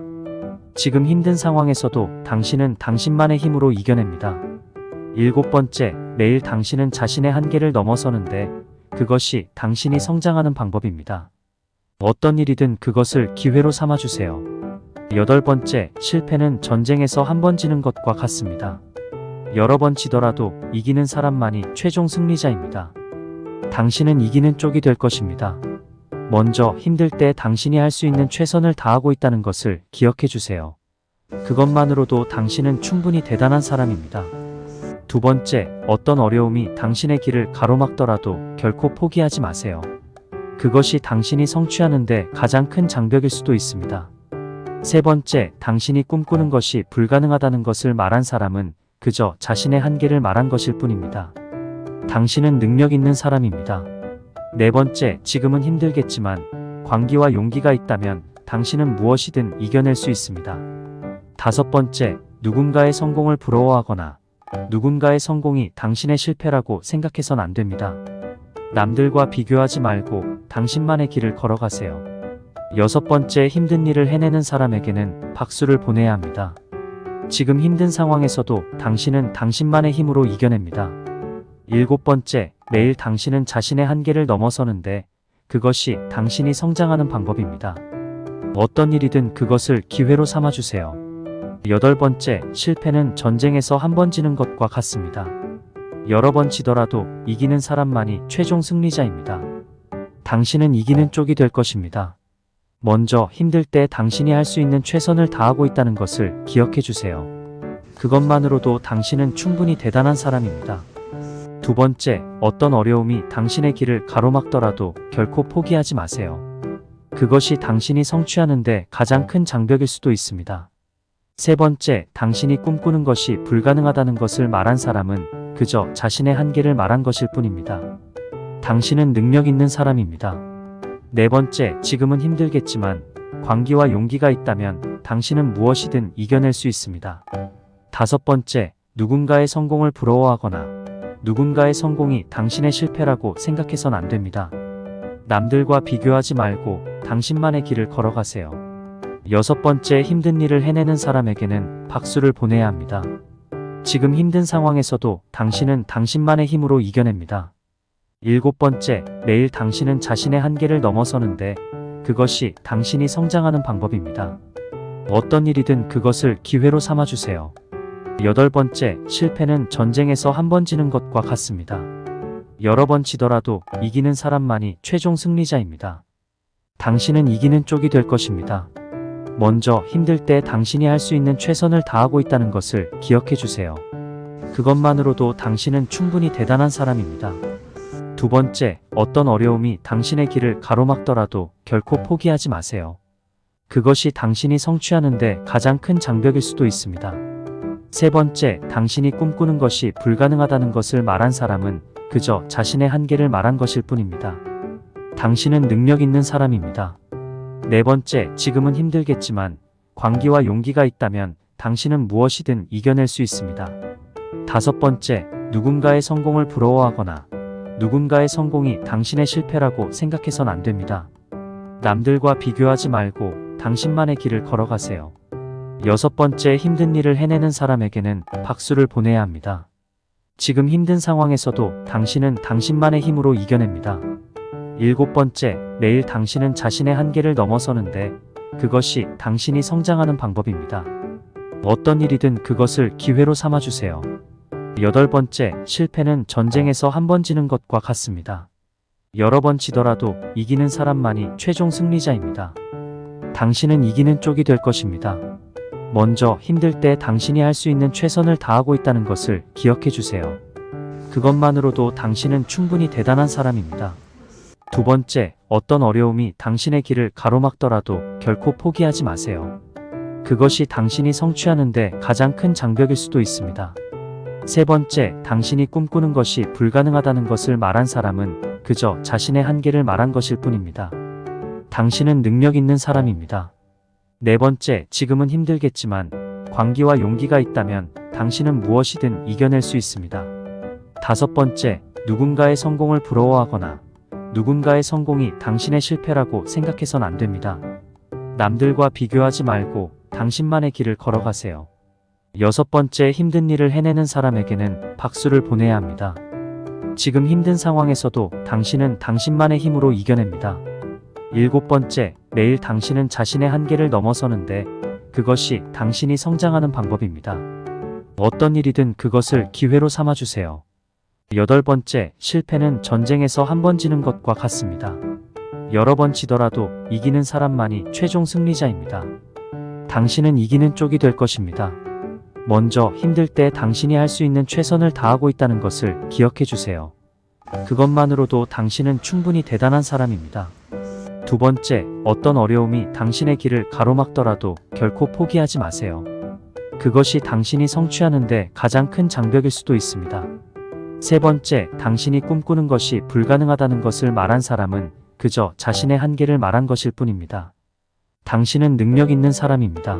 지금 힘든 상황에서도 당신은 당신만의 힘으로 이겨냅니다. 7번째, 매일 당신은 자신의 한계를 넘어서는데 그것이 당신이 성장하는 방법입니다. 어떤 일이든 그것을 기회로 삼아주세요. 8번째, 실패는 전쟁에서 한 번 지는 것과 같습니다. 여러 번 지더라도 이기는 사람만이 최종 승리자입니다. 당신은 이기는 쪽이 될 것입니다. 먼저 힘들 때 당신이 할 수 있는 최선을 다하고 있다는 것을 기억해 주세요. 그것만으로도 당신은 충분히 대단한 사람입니다. 2번째, 어떤 어려움이 당신의 길을 가로막더라도 결코 포기하지 마세요. 그것이 당신이 성취하는데 가장 큰 장벽일 수도 있습니다. 3번째, 당신이 꿈꾸는 것이 불가능하다는 것을 말한 사람은 그저 자신의 한계를 말한 것일 뿐입니다. 당신은 능력 있는 사람입니다. 4번째, 지금은 힘들겠지만 광기와 용기가 있다면 당신은 무엇이든 이겨낼 수 있습니다. 다섯 번째, 누군가의 성공을 부러워하거나 누군가의 성공이 당신의 실패라고 생각해선 안 됩니다. 남들과 비교하지 말고 당신만의 길을 걸어가세요. 여섯 번째, 힘든 일을 해내는 사람에게는 박수를 보내야 합니다. 지금 힘든 상황에서도 당신은 당신만의 힘으로 이겨냅니다. 일곱 번째, 매일 당신은 자신의 한계를 넘어서는데 그것이 당신이 성장하는 방법입니다. 어떤 일이든 그것을 기회로 삼아주세요. 여덟 번째, 실패는 전쟁에서 한 번 지는 것과 같습니다. 여러 번 지더라도 이기는 사람만이 최종 승리자입니다. 당신은 이기는 쪽이 될 것입니다. 먼저 힘들 때 당신이 할 수 있는 최선을 다하고 있다는 것을 기억해 주세요. 그것만으로도 당신은 충분히 대단한 사람입니다. 두 번째, 어떤 어려움이 당신의 길을 가로막더라도 결코 포기하지 마세요. 그것이 당신이 성취하는데 가장 큰 장벽일 수도 있습니다. 세 번째, 당신이 꿈꾸는 것이 불가능하다는 것을 말한 사람은 그저 자신의 한계를 말한 것일 뿐입니다. 당신은 능력 있는 사람입니다. 네 번째, 지금은 힘들겠지만 광기와 용기가 있다면 당신은 무엇이든 이겨낼 수 있습니다. 다섯 번째, 누군가의 성공을 부러워하거나 누군가의 성공이 당신의 실패라고 생각해선 안 됩니다. 남들과 비교하지 말고 당신만의 길을 걸어가세요. 여섯 번째, 힘든 일을 해내는 사람에게는 박수를 보내야 합니다. 지금 힘든 상황에서도 당신은 당신만의 힘으로 이겨냅니다. 일곱 번째, 매일 당신은 자신의 한계를 넘어서는데 그것이 당신이 성장하는 방법입니다. 어떤 일이든 그것을 기회로 삼아주세요. 여덟 번째, 실패는 전쟁에서 한 번 지는 것과 같습니다. 여러 번 지더라도 이기는 사람만이 최종 승리자입니다. 당신은 이기는 쪽이 될 것입니다. 먼저 힘들 때 당신이 할 수 있는 최선을 다하고 있다는 것을 기억해 주세요. 그것만으로도 당신은 충분히 대단한 사람입니다. 두 번째, 어떤 어려움이 당신의 길을 가로막더라도 결코 포기하지 마세요. 그것이 당신이 성취하는데 가장 큰 장벽일 수도 있습니다. 세 번째, 당신이 꿈꾸는 것이 불가능하다는 것을 말한 사람은 그저 자신의 한계를 말한 것일 뿐입니다. 당신은 능력 있는 사람입니다. 네 번째, 지금은 힘들겠지만 광기와 용기가 있다면 당신은 무엇이든 이겨낼 수 있습니다. 다섯 번째, 누군가의 성공을 부러워하거나 누군가의 성공이 당신의 실패라고 생각해선 안 됩니다. 남들과 비교하지 말고 당신만의 길을 걸어가세요. 여섯 번째, 힘든 일을 해내는 사람에게는 박수를 보내야 합니다. 지금 힘든 상황에서도 당신은 당신만의 힘으로 이겨냅니다. 일곱 번째, 매일 당신은 자신의 한계를 넘어서는데 그것이 당신이 성장하는 방법입니다. 어떤 일이든 그것을 기회로 삼아주세요. 여덟 번째, 실패는 전쟁에서 한 번 지는 것과 같습니다. 여러 번 지더라도 이기는 사람만이 최종 승리자입니다. 당신은 이기는 쪽이 될 것입니다. 먼저 힘들 때 당신이 할 수 있는 최선을 다하고 있다는 것을 기억해 주세요. 그것만으로도 당신은 충분히 대단한 사람입니다. 두 번째, 어떤 어려움이 당신의 길을 가로막더라도 결코 포기하지 마세요. 그것이 당신이 성취하는데 가장 큰 장벽일 수도 있습니다. 세 번째, 당신이 꿈꾸는 것이 불가능하다는 것을 말한 사람은 그저 자신의 한계를 말한 것일 뿐입니다. 당신은 능력 있는 사람입니다. 네 번째, 지금은 힘들겠지만 광기와 용기가 있다면 당신은 무엇이든 이겨낼 수 있습니다. 다섯 번째, 누군가의 성공을 부러워하거나 누군가의 성공이 당신의 실패라고 생각해선 안 됩니다. 남들과 비교하지 말고 당신만의 길을 걸어가세요. 여섯 번째, 힘든 일을 해내는 사람에게는 박수를 보내야 합니다. 지금 힘든 상황에서도 당신은 당신만의 힘으로 이겨냅니다. 일곱 번째, 매일 당신은 자신의 한계를 넘어서는데 그것이 당신이 성장하는 방법입니다. 어떤 일이든 그것을 기회로 삼아주세요. 여덟 번째, 실패는 전쟁에서 한 번 지는 것과 같습니다. 여러 번 지더라도 이기는 사람만이 최종 승리자입니다. 당신은 이기는 쪽이 될 것입니다. 먼저 힘들 때 당신이 할 수 있는 최선을 다하고 있다는 것을 기억해 주세요. 그것만으로도 당신은 충분히 대단한 사람입니다. 두 번째, 어떤 어려움이 당신의 길을 가로막더라도 결코 포기하지 마세요. 그것이 당신이 성취하는데 가장 큰 장벽일 수도 있습니다. 세 번째, 당신이 꿈꾸는 것이 불가능하다는 것을 말한 사람은 그저 자신의 한계를 말한 것일 뿐입니다. 당신은 능력 있는 사람입니다.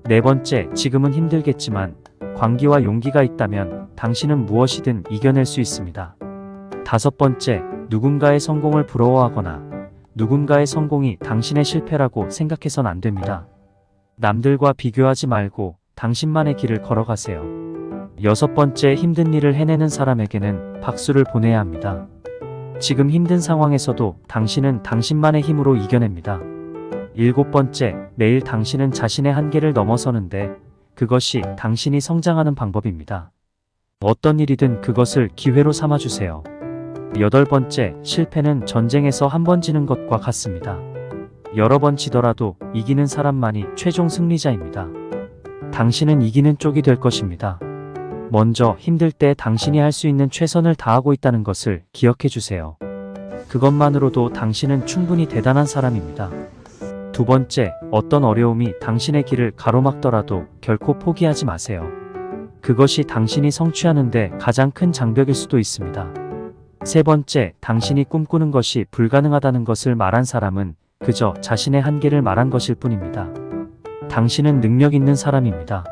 네 번째, 지금은 힘들겠지만 광기와 용기가 있다면 당신은 무엇이든 이겨낼 수 있습니다. 다섯 번째, 누군가의 성공을 부러워하거나 누군가의 성공이 당신의 실패라고 생각해선 안 됩니다. 남들과 비교하지 말고 당신만의 길을 걸어가세요. 여섯 번째, 힘든 일을 해내는 사람에게는 박수를 보내야 합니다. 지금 힘든 상황에서도 당신은 당신만의 힘으로 이겨냅니다. 일곱 번째, 매일 당신은 자신의 한계를 넘어서는데 그것이 당신이 성장하는 방법입니다. 어떤 일이든 그것을 기회로 삼아주세요. 여덟 번째, 실패는 전쟁에서 한 번 지는 것과 같습니다. 여러 번 지더라도 이기는 사람만이 최종 승리자입니다. 당신은 이기는 쪽이 될 것입니다. 먼저 힘들 때 당신이 할 수 있는 최선을 다하고 있다는 것을 기억해 주세요. 그것만으로도 당신은 충분히 대단한 사람입니다. 두 번째, 어떤 어려움이 당신의 길을 가로막더라도 결코 포기하지 마세요. 그것이 당신이 성취하는데 가장 큰 장벽일 수도 있습니다. 세 번째, 당신이 꿈꾸는 것이 불가능하다는 것을 말한 사람은 그저 자신의 한계를 말한 것일 뿐입니다. 당신은 능력 있는 사람입니다.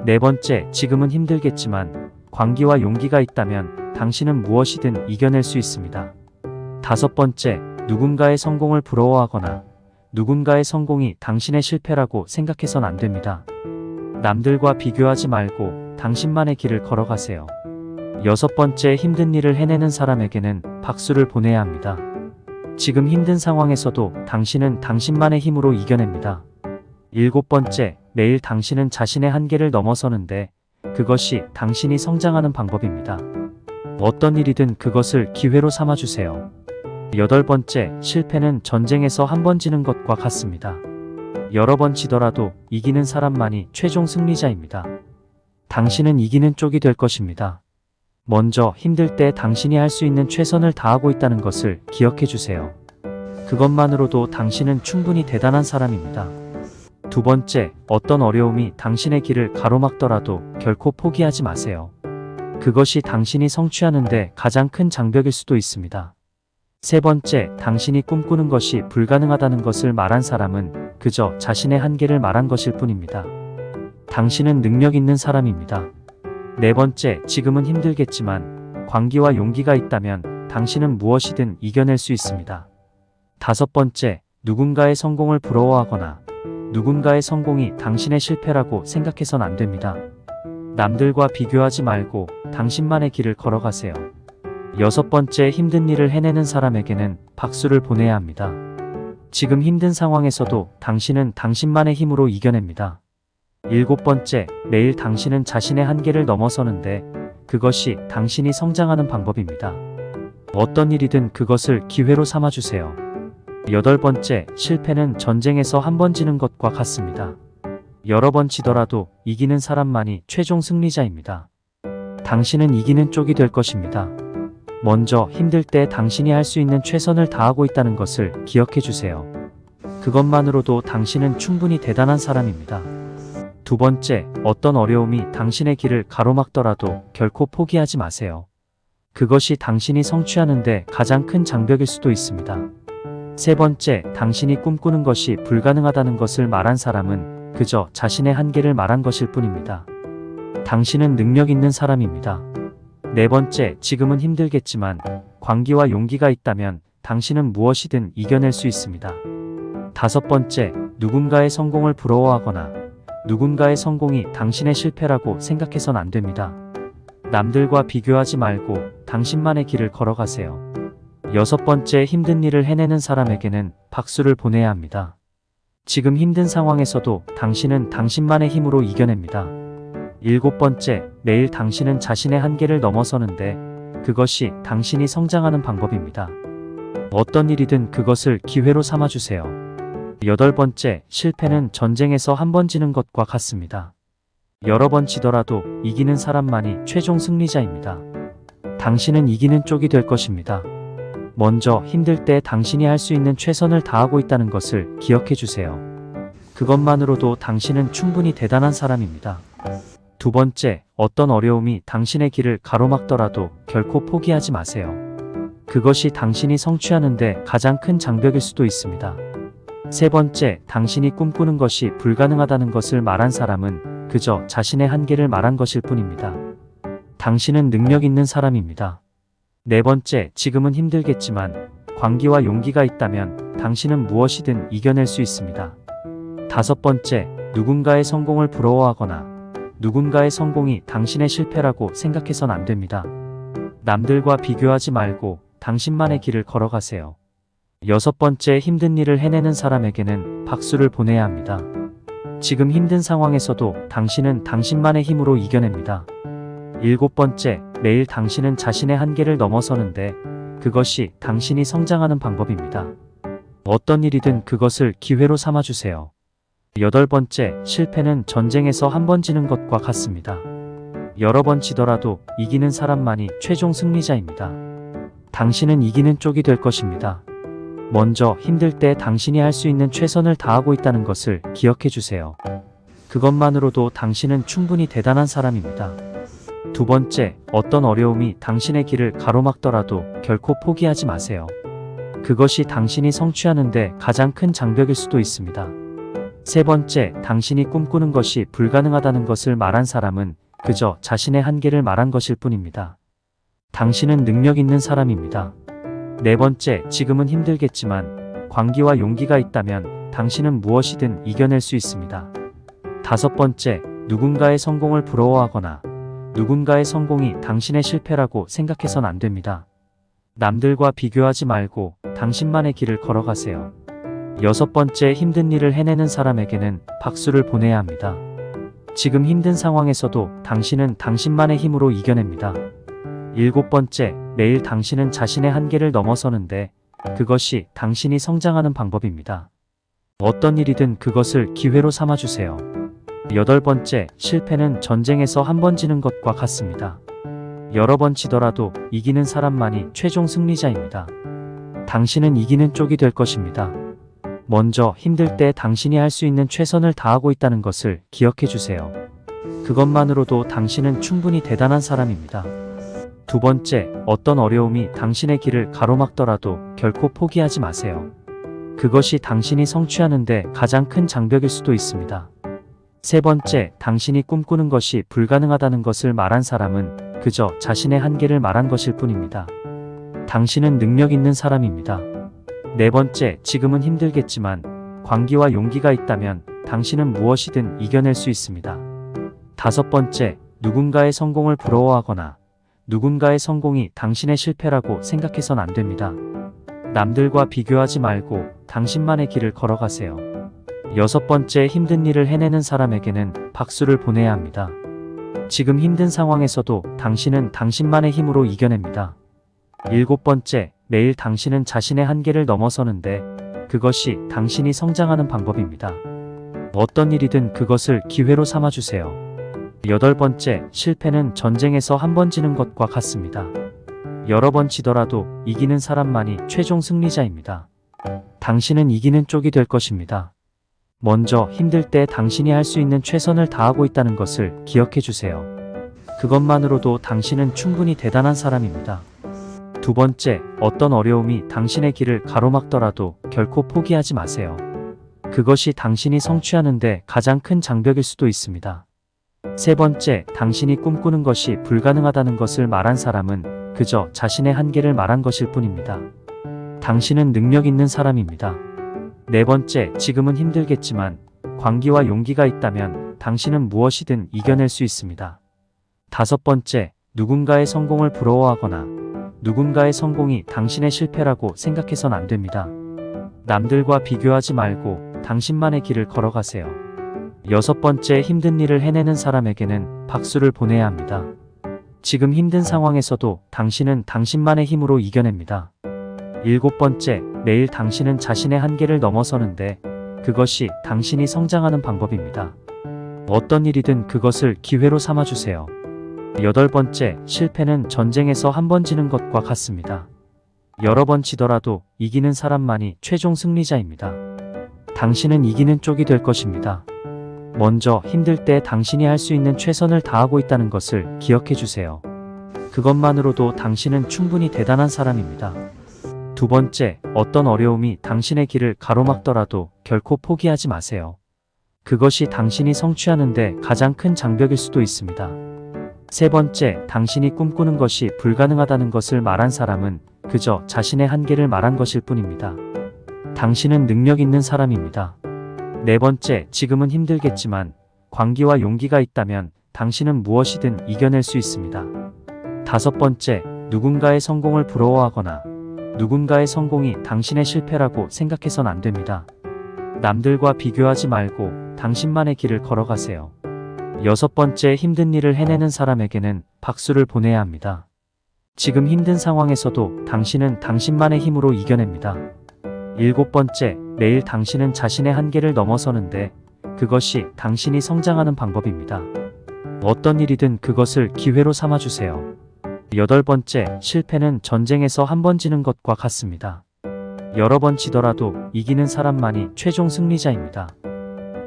네 번째, 지금은 힘들겠지만 광기와 용기가 있다면 당신은 무엇이든 이겨낼 수 있습니다. 다섯 번째, 누군가의 성공을 부러워하거나 누군가의 성공이 당신의 실패라고 생각해선 안 됩니다. 남들과 비교하지 말고 당신만의 길을 걸어가세요. 여섯 번째, 힘든 일을 해내는 사람에게는 박수를 보내야 합니다. 지금 힘든 상황에서도 당신은 당신만의 힘으로 이겨냅니다. 일곱 번째, 매일 당신은 자신의 한계를 넘어서는데 그것이 당신이 성장하는 방법입니다. 어떤 일이든 그것을 기회로 삼아주세요. 여덟 번째, 실패는 전쟁에서 한 번 지는 것과 같습니다. 여러 번 지더라도 이기는 사람만이 최종 승리자입니다. 당신은 이기는 쪽이 될 것입니다. 먼저 힘들 때 당신이 할 수 있는 최선을 다하고 있다는 것을 기억해 주세요. 그것만으로도 당신은 충분히 대단한 사람입니다. 두 번째, 어떤 어려움이 당신의 길을 가로막더라도 결코 포기하지 마세요. 그것이 당신이 성취하는데 가장 큰 장벽일 수도 있습니다. 세 번째, 당신이 꿈꾸는 것이 불가능하다는 것을 말한 사람은 그저 자신의 한계를 말한 것일 뿐입니다. 당신은 능력 있는 사람입니다. 네 번째, 지금은 힘들겠지만 광기와 용기가 있다면 당신은 무엇이든 이겨낼 수 있습니다. 다섯 번째, 누군가의 성공을 부러워하거나 누군가의 성공이 당신의 실패라고 생각해선 안 됩니다. 남들과 비교하지 말고 당신만의 길을 걸어가세요. 여섯 번째, 힘든 일을 해내는 사람에게는 박수를 보내야 합니다. 지금 힘든 상황에서도 당신은 당신만의 힘으로 이겨냅니다. 일곱 번째, 매일 당신은 자신의 한계를 넘어서는데 그것이 당신이 성장하는 방법입니다. 어떤 일이든 그것을 기회로 삼아주세요. 여덟 번째, 실패는 전쟁에서 한 번 지는 것과 같습니다. 여러 번 지더라도 이기는 사람만이 최종 승리자입니다. 당신은 이기는 쪽이 될 것입니다. 먼저 힘들 때 당신이 할 수 있는 최선을 다하고 있다는 것을 기억해 주세요. 그것만으로도 당신은 충분히 대단한 사람입니다. 두 번째, 어떤 어려움이 당신의 길을 가로막더라도 결코 포기하지 마세요. 그것이 당신이 성취하는데 가장 큰 장벽일 수도 있습니다. 세 번째, 당신이 꿈꾸는 것이 불가능하다는 것을 말한 사람은 그저 자신의 한계를 말한 것일 뿐입니다. 당신은 능력 있는 사람입니다. 네 번째, 지금은 힘들겠지만 광기와 용기가 있다면 당신은 무엇이든 이겨낼 수 있습니다. 다섯 번째, 누군가의 성공을 부러워하거나 누군가의 성공이 당신의 실패라고 생각해선 안 됩니다. 남들과 비교하지 말고 당신만의 길을 걸어가세요. 여섯 번째, 힘든 일을 해내는 사람에게는 박수를 보내야 합니다. 지금 힘든 상황에서도 당신은 당신만의 힘으로 이겨냅니다. 일곱 번째, 매일 당신은 자신의 한계를 넘어서는데 그것이 당신이 성장하는 방법입니다. 어떤 일이든 그것을 기회로 삼아주세요. 여덟 번째, 실패는 전쟁에서 한 번 지는 것과 같습니다. 여러 번 지더라도 이기는 사람만이 최종 승리자입니다. 당신은 이기는 쪽이 될 것입니다. 먼저 힘들 때 당신이 할 수 있는 최선을 다하고 있다는 것을 기억해 주세요. 그것만으로도 당신은 충분히 대단한 사람입니다. 두 번째, 어떤 어려움이 당신의 길을 가로막더라도 결코 포기하지 마세요. 그것이 당신이 성취하는데 가장 큰 장벽일 수도 있습니다. 세 번째, 당신이 꿈꾸는 것이 불가능하다는 것을 말한 사람은 그저 자신의 한계를 말한 것일 뿐입니다. 당신은 능력 있는 사람입니다. 네 번째, 지금은 힘들겠지만 광기와 용기가 있다면 당신은 무엇이든 이겨낼 수 있습니다. 다섯 번째, 누군가의 성공을 부러워하거나 누군가의 성공이 당신의 실패라고 생각해선 안 됩니다. 남들과 비교하지 말고 당신만의 길을 걸어가세요. 여섯 번째, 힘든 일을 해내는 사람에게는 박수를 보내야 합니다. 지금 힘든 상황에서도 당신은 당신만의 힘으로 이겨냅니다. 일곱 번째, 매일 당신은 자신의 한계를 넘어서는데 그것이 당신이 성장하는 방법입니다. 어떤 일이든 그것을 기회로 삼아주세요. 여덟 번째, 실패는 전쟁에서 한 번 지는 것과 같습니다. 여러 번 지더라도 이기는 사람만이 최종 승리자입니다. 당신은 이기는 쪽이 될 것입니다. 먼저 힘들 때 당신이 할 수 있는 최선을 다하고 있다는 것을 기억해 주세요. 그것만으로도 당신은 충분히 대단한 사람입니다. 두 번째, 어떤 어려움이 당신의 길을 가로막더라도 결코 포기하지 마세요. 그것이 당신이 성취하는데 가장 큰 장벽일 수도 있습니다. 세 번째, 당신이 꿈꾸는 것이 불가능하다는 것을 말한 사람은 그저 자신의 한계를 말한 것일 뿐입니다. 당신은 능력 있는 사람입니다. 네 번째, 지금은 힘들겠지만 광기와 용기가 있다면 당신은 무엇이든 이겨낼 수 있습니다. 다섯 번째, 누군가의 성공을 부러워하거나 누군가의 성공이 당신의 실패라고 생각해선 안 됩니다. 남들과 비교하지 말고 당신만의 길을 걸어가세요. 여섯 번째, 힘든 일을 해내는 사람에게는 박수를 보내야 합니다. 지금 힘든 상황에서도 당신은 당신만의 힘으로 이겨냅니다. 일곱 번째, 매일 당신은 자신의 한계를 넘어서는데 그것이 당신이 성장하는 방법입니다. 어떤 일이든 그것을 기회로 삼아주세요. 여덟 번째, 실패는 전쟁에서 한 번 지는 것과 같습니다. 여러 번 지더라도 이기는 사람만이 최종 승리자입니다. 당신은 이기는 쪽이 될 것입니다. 먼저 힘들 때 당신이 할 수 있는 최선을 다하고 있다는 것을 기억해 주세요. 그것만으로도 당신은 충분히 대단한 사람입니다. 두 번째, 어떤 어려움이 당신의 길을 가로막더라도 결코 포기하지 마세요. 그것이 당신이 성취하는데 가장 큰 장벽일 수도 있습니다. 세 번째, 당신이 꿈꾸는 것이 불가능하다는 것을 말한 사람은 그저 자신의 한계를 말한 것일 뿐입니다. 당신은 능력 있는 사람입니다. 네 번째, 지금은 힘들겠지만 광기와 용기가 있다면 당신은 무엇이든 이겨낼 수 있습니다. 다섯 번째, 누군가의 성공을 부러워하거나 누군가의 성공이 당신의 실패라고 생각해선 안 됩니다. 남들과 비교하지 말고 당신만의 길을 걸어가세요. 여섯 번째, 힘든 일을 해내는 사람에게는 박수를 보내야 합니다. 지금 힘든 상황에서도 당신은 당신만의 힘으로 이겨냅니다. 일곱 번째, 매일 당신은 자신의 한계를 넘어서는데 그것이 당신이 성장하는 방법입니다. 어떤 일이든 그것을 기회로 삼아주세요. 여덟 번째, 실패는 전쟁에서 한 번 지는 것과 같습니다. 여러 번 지더라도 이기는 사람만이 최종 승리자입니다. 당신은 이기는 쪽이 될 것입니다. 먼저 힘들 때 당신이 할 수 있는 최선을 다하고 있다는 것을 기억해 주세요. 그것만으로도 당신은 충분히 대단한 사람입니다. 두 번째, 어떤 어려움이 당신의 길을 가로막더라도 결코 포기하지 마세요. 그것이 당신이 성취하는데 가장 큰 장벽일 수도 있습니다. 세 번째, 당신이 꿈꾸는 것이 불가능하다는 것을 말한 사람은 그저 자신의 한계를 말한 것일 뿐입니다. 당신은 능력 있는 사람입니다. 네 번째, 지금은 힘들겠지만 광기와 용기가 있다면 당신은 무엇이든 이겨낼 수 있습니다. 다섯 번째, 누군가의 성공을 부러워하거나 누군가의 성공이 당신의 실패라고 생각해선 안 됩니다. 남들과 비교하지 말고 당신만의 길을 걸어가세요. 여섯 번째, 힘든 일을 해내는 사람에게는 박수를 보내야 합니다. 지금 힘든 상황에서도 당신은 당신만의 힘으로 이겨냅니다. 일곱 번째, 매일 당신은 자신의 한계를 넘어서는데 그것이 당신이 성장하는 방법입니다. 어떤 일이든 그것을 기회로 삼아주세요. 여덟 번째, 실패는 전쟁에서 한 번 지는 것과 같습니다. 여러 번 지더라도 이기는 사람만이 최종 승리자입니다. 당신은 이기는 쪽이 될 것입니다. 먼저 힘들 때 당신이 할 수 있는 최선을 다하고 있다는 것을 기억해 주세요. 그것만으로도 당신은 충분히 대단한 사람입니다. 두 번째, 어떤 어려움이 당신의 길을 가로막더라도 결코 포기하지 마세요. 그것이 당신이 성취하는데 가장 큰 장벽일 수도 있습니다. 세 번째, 당신이 꿈꾸는 것이 불가능하다는 것을 말한 사람은 그저 자신의 한계를 말한 것일 뿐입니다. 당신은 능력 있는 사람입니다. 네 번째, 지금은 힘들겠지만 광기와 용기가 있다면 당신은 무엇이든 이겨낼 수 있습니다. 다섯 번째, 누군가의 성공을 부러워하거나 누군가의 성공이 당신의 실패라고 생각해선 안 됩니다. 남들과 비교하지 말고 당신만의 길을 걸어가세요. 여섯 번째, 힘든 일을 해내는 사람에게는 박수를 보내야 합니다. 지금 힘든 상황에서도 당신은 당신만의 힘으로 이겨냅니다. 일곱 번째, 매일 당신은 자신의 한계를 넘어서는데 그것이 당신이 성장하는 방법입니다. 어떤 일이든 그것을 기회로 삼아주세요. 여덟 번째, 실패는 전쟁에서 한 번 지는 것과 같습니다. 여러 번 지더라도 이기는 사람만이 최종 승리자입니다.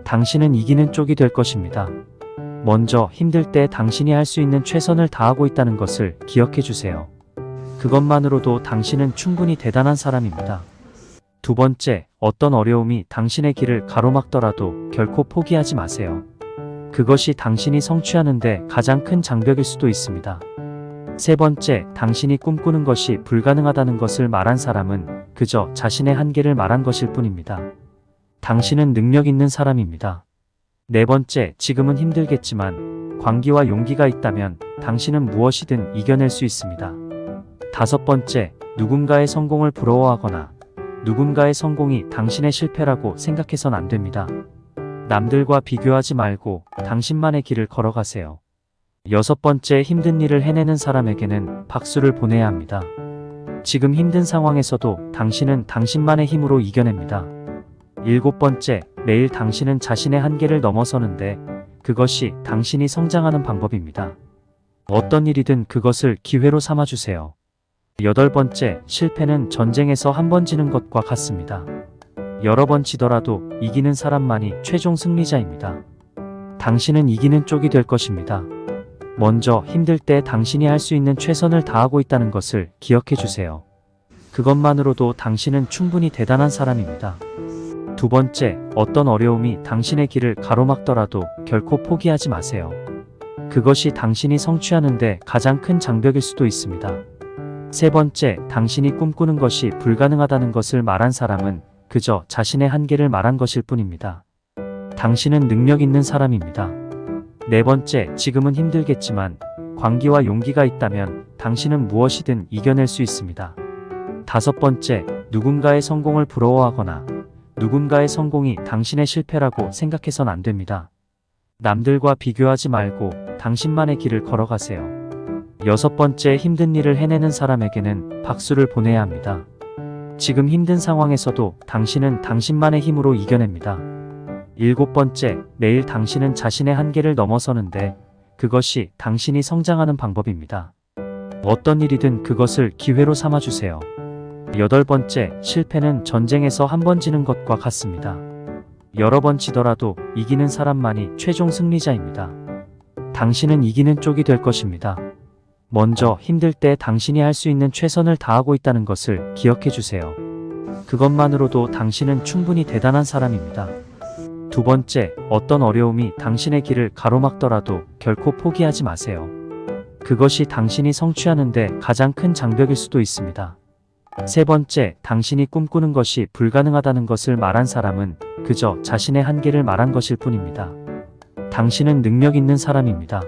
당신은 이기는 쪽이 될 것입니다. 먼저 힘들 때 당신이 할 수 있는 최선을 다하고 있다는 것을 기억해 주세요. 그것만으로도 당신은 충분히 대단한 사람입니다. 두 번째, 어떤 어려움이 당신의 길을 가로막더라도 결코 포기하지 마세요. 그것이 당신이 성취하는데 가장 큰 장벽일 수도 있습니다. 세 번째, 당신이 꿈꾸는 것이 불가능하다는 것을 말한 사람은 그저 자신의 한계를 말한 것일 뿐입니다. 당신은 능력 있는 사람입니다. 네 번째, 지금은 힘들겠지만 광기와 용기가 있다면 당신은 무엇이든 이겨낼 수 있습니다. 다섯 번째, 누군가의 성공을 부러워하거나 누군가의 성공이 당신의 실패라고 생각해선 안 됩니다. 남들과 비교하지 말고 당신만의 길을 걸어가세요. 여섯 번째, 힘든 일을 해내는 사람에게는 박수를 보내야 합니다. 지금 힘든 상황에서도 당신은 당신만의 힘으로 이겨냅니다. 일곱 번째, 매일 당신은 자신의 한계를 넘어서는데 그것이 당신이 성장하는 방법입니다. 어떤 일이든 그것을 기회로 삼아주세요. 여덟 번째, 실패는 전쟁에서 한 번 지는 것과 같습니다. 여러 번 지더라도 이기는 사람만이 최종 승리자입니다. 당신은 이기는 쪽이 될 것입니다. 먼저 힘들 때 당신이 할 수 있는 최선을 다하고 있다는 것을 기억해 주세요. 그것만으로도 당신은 충분히 대단한 사람입니다. 두 번째, 어떤 어려움이 당신의 길을 가로막더라도 결코 포기하지 마세요. 그것이 당신이 성취하는데 가장 큰 장벽일 수도 있습니다. 세 번째, 당신이 꿈꾸는 것이 불가능하다는 것을 말한 사람은 그저 자신의 한계를 말한 것일 뿐입니다. 당신은 능력 있는 사람입니다. 네 번째, 지금은 힘들겠지만 광기와 용기가 있다면 당신은 무엇이든 이겨낼 수 있습니다. 다섯 번째, 누군가의 성공을 부러워하거나 누군가의 성공이 당신의 실패라고 생각해선 안 됩니다. 남들과 비교하지 말고 당신만의 길을 걸어가세요. 여섯 번째, 힘든 일을 해내는 사람에게는 박수를 보내야 합니다. 지금 힘든 상황에서도 당신은 당신만의 힘으로 이겨냅니다. 일곱 번째, 매일 당신은 자신의 한계를 넘어서는데 그것이 당신이 성장하는 방법입니다. 어떤 일이든 그것을 기회로 삼아주세요. 여덟 번째, 실패는 전쟁에서 한 번 지는 것과 같습니다. 여러 번 지더라도 이기는 사람만이 최종 승리자입니다. 당신은 이기는 쪽이 될 것입니다. 먼저 힘들 때 당신이 할 수 있는 최선을 다하고 있다는 것을 기억해 주세요. 그것만으로도 당신은 충분히 대단한 사람입니다. 두 번째, 어떤 어려움이 당신의 길을 가로막더라도 결코 포기하지 마세요. 그것이 당신이 성취하는데 가장 큰 장벽일 수도 있습니다. 세 번째, 당신이 꿈꾸는 것이 불가능하다는 것을 말한 사람은 그저 자신의 한계를 말한 것일 뿐입니다. 당신은 능력 있는 사람입니다.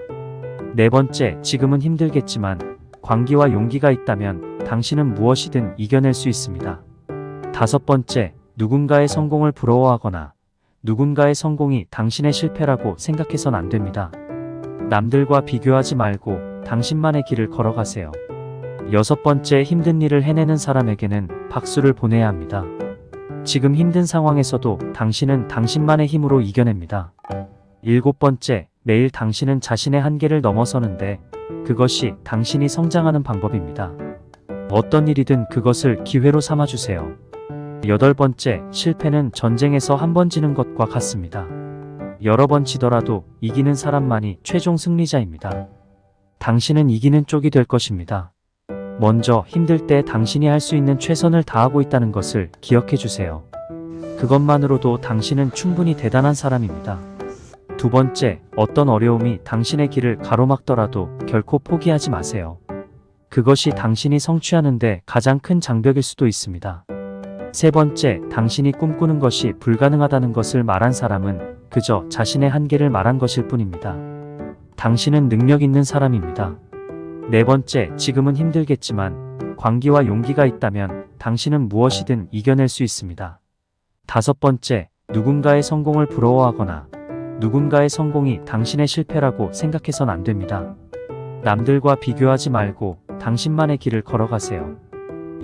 네 번째, 지금은 힘들겠지만 광기와 용기가 있다면 당신은 무엇이든 이겨낼 수 있습니다. 다섯 번째, 누군가의 성공을 부러워하거나 누군가의 성공이 당신의 실패라고 생각해선 안 됩니다. 남들과 비교하지 말고 당신만의 길을 걸어가세요. 여섯 번째, 힘든 일을 해내는 사람에게는 박수를 보내야 합니다. 지금 힘든 상황에서도 당신은 당신만의 힘으로 이겨냅니다. 일곱 번째, 매일 당신은 자신의 한계를 넘어서는데 그것이 당신이 성장하는 방법입니다. 어떤 일이든 그것을 기회로 삼아주세요. 여덟 번째, 실패는 전쟁에서 한 번 지는 것과 같습니다. 여러 번 지더라도 이기는 사람만이 최종 승리자입니다. 당신은 이기는 쪽이 될 것입니다. 먼저 힘들 때 당신이 할 수 있는 최선을 다하고 있다는 것을 기억해 주세요. 그것만으로도 당신은 충분히 대단한 사람입니다. 두 번째, 어떤 어려움이 당신의 길을 가로막더라도 결코 포기하지 마세요. 그것이 당신이 성취하는데 가장 큰 장벽일 수도 있습니다. 세 번째, 당신이 꿈꾸는 것이 불가능하다는 것을 말한 사람은 그저 자신의 한계를 말한 것일 뿐입니다. 당신은 능력 있는 사람입니다. 네 번째, 지금은 힘들겠지만 광기와 용기가 있다면 당신은 무엇이든 이겨낼 수 있습니다. 다섯 번째, 누군가의 성공을 부러워하거나 누군가의 성공이 당신의 실패라고 생각해선 안 됩니다. 남들과 비교하지 말고 당신만의 길을 걸어가세요.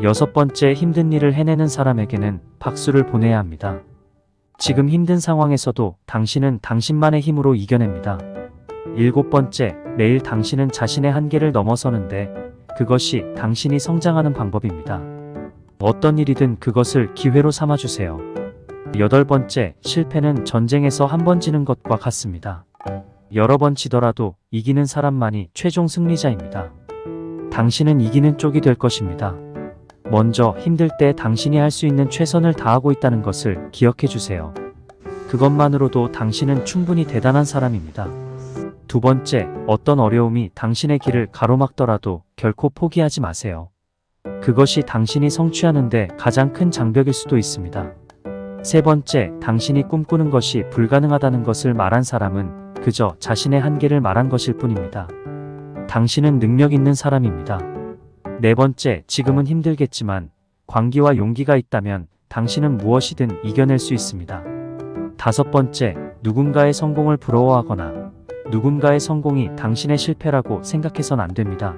여섯 번째, 힘든 일을 해내는 사람에게는 박수를 보내야 합니다. 지금 힘든 상황에서도 당신은 당신만의 힘으로 이겨냅니다. 일곱 번째, 매일 당신은 자신의 한계를 넘어서는데 그것이 당신이 성장하는 방법입니다. 어떤 일이든 그것을 기회로 삼아주세요. 여덟 번째, 실패는 전쟁에서 한 번 지는 것과 같습니다. 여러 번 지더라도 이기는 사람만이 최종 승리자입니다. 당신은 이기는 쪽이 될 것입니다. 먼저 힘들 때 당신이 할 수 있는 최선을 다하고 있다는 것을 기억해 주세요. 그것만으로도 당신은 충분히 대단한 사람입니다. 두 번째, 어떤 어려움이 당신의 길을 가로막더라도 결코 포기하지 마세요. 그것이 당신이 성취하는데 가장 큰 장벽일 수도 있습니다. 세 번째, 당신이 꿈꾸는 것이 불가능하다는 것을 말한 사람은 그저 자신의 한계를 말한 것일 뿐입니다. 당신은 능력 있는 사람입니다. 네 번째, 지금은 힘들겠지만 광기와 용기가 있다면 당신은 무엇이든 이겨낼 수 있습니다. 다섯 번째, 누군가의 성공을 부러워하거나 누군가의 성공이 당신의 실패라고 생각해선 안 됩니다.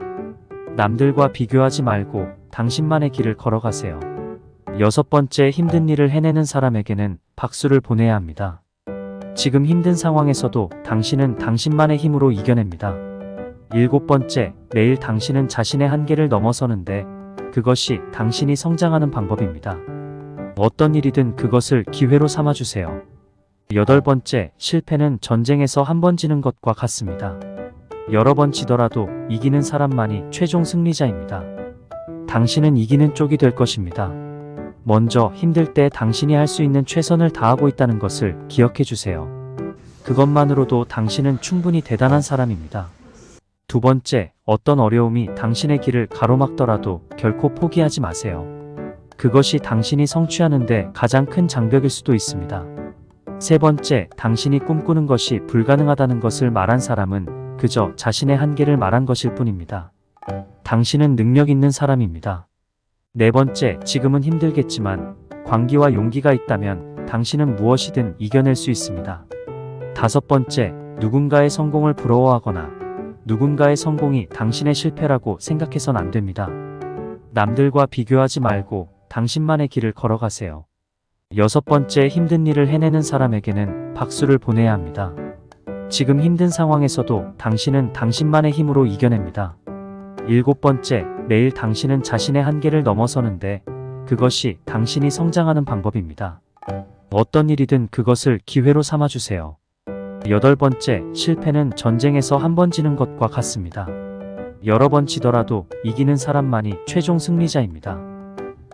남들과 비교하지 말고 당신만의 길을 걸어가세요. 여섯 번째, 힘든 일을 해내는 사람에게는 박수를 보내야 합니다. 지금 힘든 상황에서도 당신은 당신만의 힘으로 이겨냅니다. 일곱 번째, 매일 당신은 자신의 한계를 넘어서는데 그것이 당신이 성장하는 방법입니다. 어떤 일이든 그것을 기회로 삼아주세요. 여덟 번째, 실패는 전쟁에서 한 번 지는 것과 같습니다. 여러 번 지더라도 이기는 사람만이 최종 승리자입니다. 당신은 이기는 쪽이 될 것입니다. 먼저 힘들 때 당신이 할 수 있는 최선을 다하고 있다는 것을 기억해 주세요. 그것만으로도 당신은 충분히 대단한 사람입니다. 두 번째, 어떤 어려움이 당신의 길을 가로막더라도 결코 포기하지 마세요. 그것이 당신이 성취하는데 가장 큰 장벽일 수도 있습니다. 세 번째, 당신이 꿈꾸는 것이 불가능하다는 것을 말한 사람은 그저 자신의 한계를 말한 것일 뿐입니다. 당신은 능력 있는 사람입니다. 네 번째, 지금은 힘들겠지만 광기와 용기가 있다면 당신은 무엇이든 이겨낼 수 있습니다. 다섯 번째, 누군가의 성공을 부러워하거나 누군가의 성공이 당신의 실패라고 생각해선 안 됩니다. 남들과 비교하지 말고 당신만의 길을 걸어가세요. 여섯 번째, 힘든 일을 해내는 사람에게는 박수를 보내야 합니다. 지금 힘든 상황에서도 당신은 당신만의 힘으로 이겨냅니다. 일곱 번째, 매일 당신은 자신의 한계를 넘어서는데 그것이 당신이 성장하는 방법입니다. 어떤 일이든 그것을 기회로 삼아주세요. 여덟 번째, 실패는 전쟁에서 한 번 지는 것과 같습니다. 여러 번 지더라도 이기는 사람만이 최종 승리자입니다.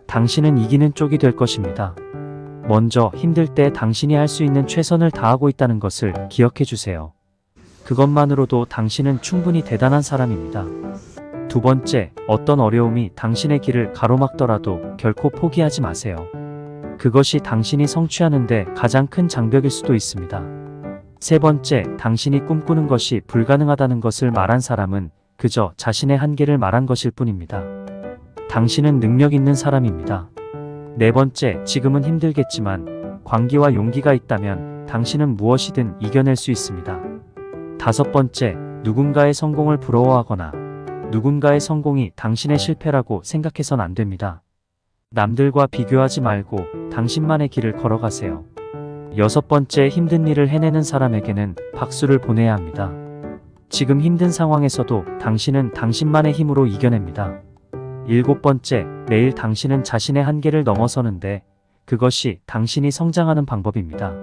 당신은 이기는 쪽이 될 것입니다. 먼저 힘들 때 당신이 할 수 있는 최선을 다하고 있다는 것을 기억해 주세요. 그것만으로도 당신은 충분히 대단한 사람입니다. 두 번째, 어떤 어려움이 당신의 길을 가로막더라도 결코 포기하지 마세요. 그것이 당신이 성취하는데 가장 큰 장벽일 수도 있습니다. 세 번째, 당신이 꿈꾸는 것이 불가능하다는 것을 말한 사람은 그저 자신의 한계를 말한 것일 뿐입니다. 당신은 능력 있는 사람입니다. 네 번째, 지금은 힘들겠지만 광기와 용기가 있다면 당신은 무엇이든 이겨낼 수 있습니다. 다섯 번째, 누군가의 성공을 부러워하거나 누군가의 성공이 당신의 실패라고 생각해선 안 됩니다. 남들과 비교하지 말고 당신만의 길을 걸어가세요. 여섯 번째, 힘든 일을 해내는 사람에게는 박수를 보내야 합니다. 지금 힘든 상황에서도 당신은 당신만의 힘으로 이겨냅니다. 일곱 번째, 매일 당신은 자신의 한계를 넘어서는데 그것이 당신이 성장하는 방법입니다.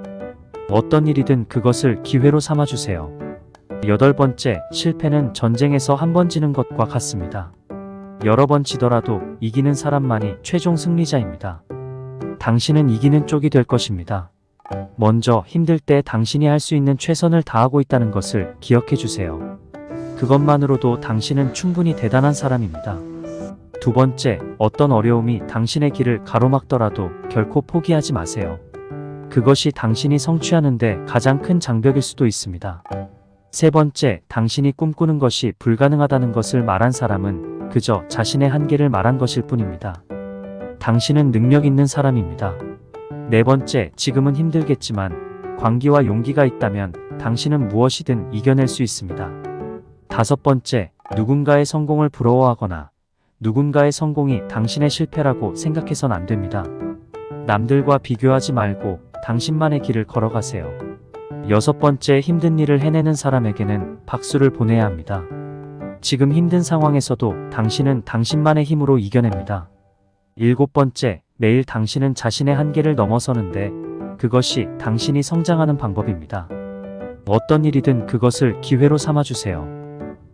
어떤 일이든 그것을 기회로 삼아주세요. 여덟 번째, 실패는 전쟁에서 한 번 지는 것과 같습니다. 여러 번 지더라도 이기는 사람만이 최종 승리자입니다. 당신은 이기는 쪽이 될 것입니다. 먼저 힘들 때 당신이 할 수 있는 최선을 다하고 있다는 것을 기억해 주세요. 그것만으로도 당신은 충분히 대단한 사람입니다. 두 번째, 어떤 어려움이 당신의 길을 가로막더라도 결코 포기하지 마세요. 그것이 당신이 성취하는데 가장 큰 장벽일 수도 있습니다. 세 번째, 당신이 꿈꾸는 것이 불가능하다는 것을 말한 사람은 그저 자신의 한계를 말한 것일 뿐입니다. 당신은 능력 있는 사람입니다. 네 번째, 지금은 힘들겠지만 광기와 용기가 있다면 당신은 무엇이든 이겨낼 수 있습니다. 다섯 번째, 누군가의 성공을 부러워하거나 누군가의 성공이 당신의 실패라고 생각해선 안 됩니다. 남들과 비교하지 말고 당신만의 길을 걸어가세요. 여섯 번째, 힘든 일을 해내는 사람에게는 박수를 보내야 합니다. 지금 힘든 상황에서도 당신은 당신만의 힘으로 이겨냅니다. 일곱 번째, 매일 당신은 자신의 한계를 넘어서는데 그것이 당신이 성장하는 방법입니다. 어떤 일이든 그것을 기회로 삼아주세요.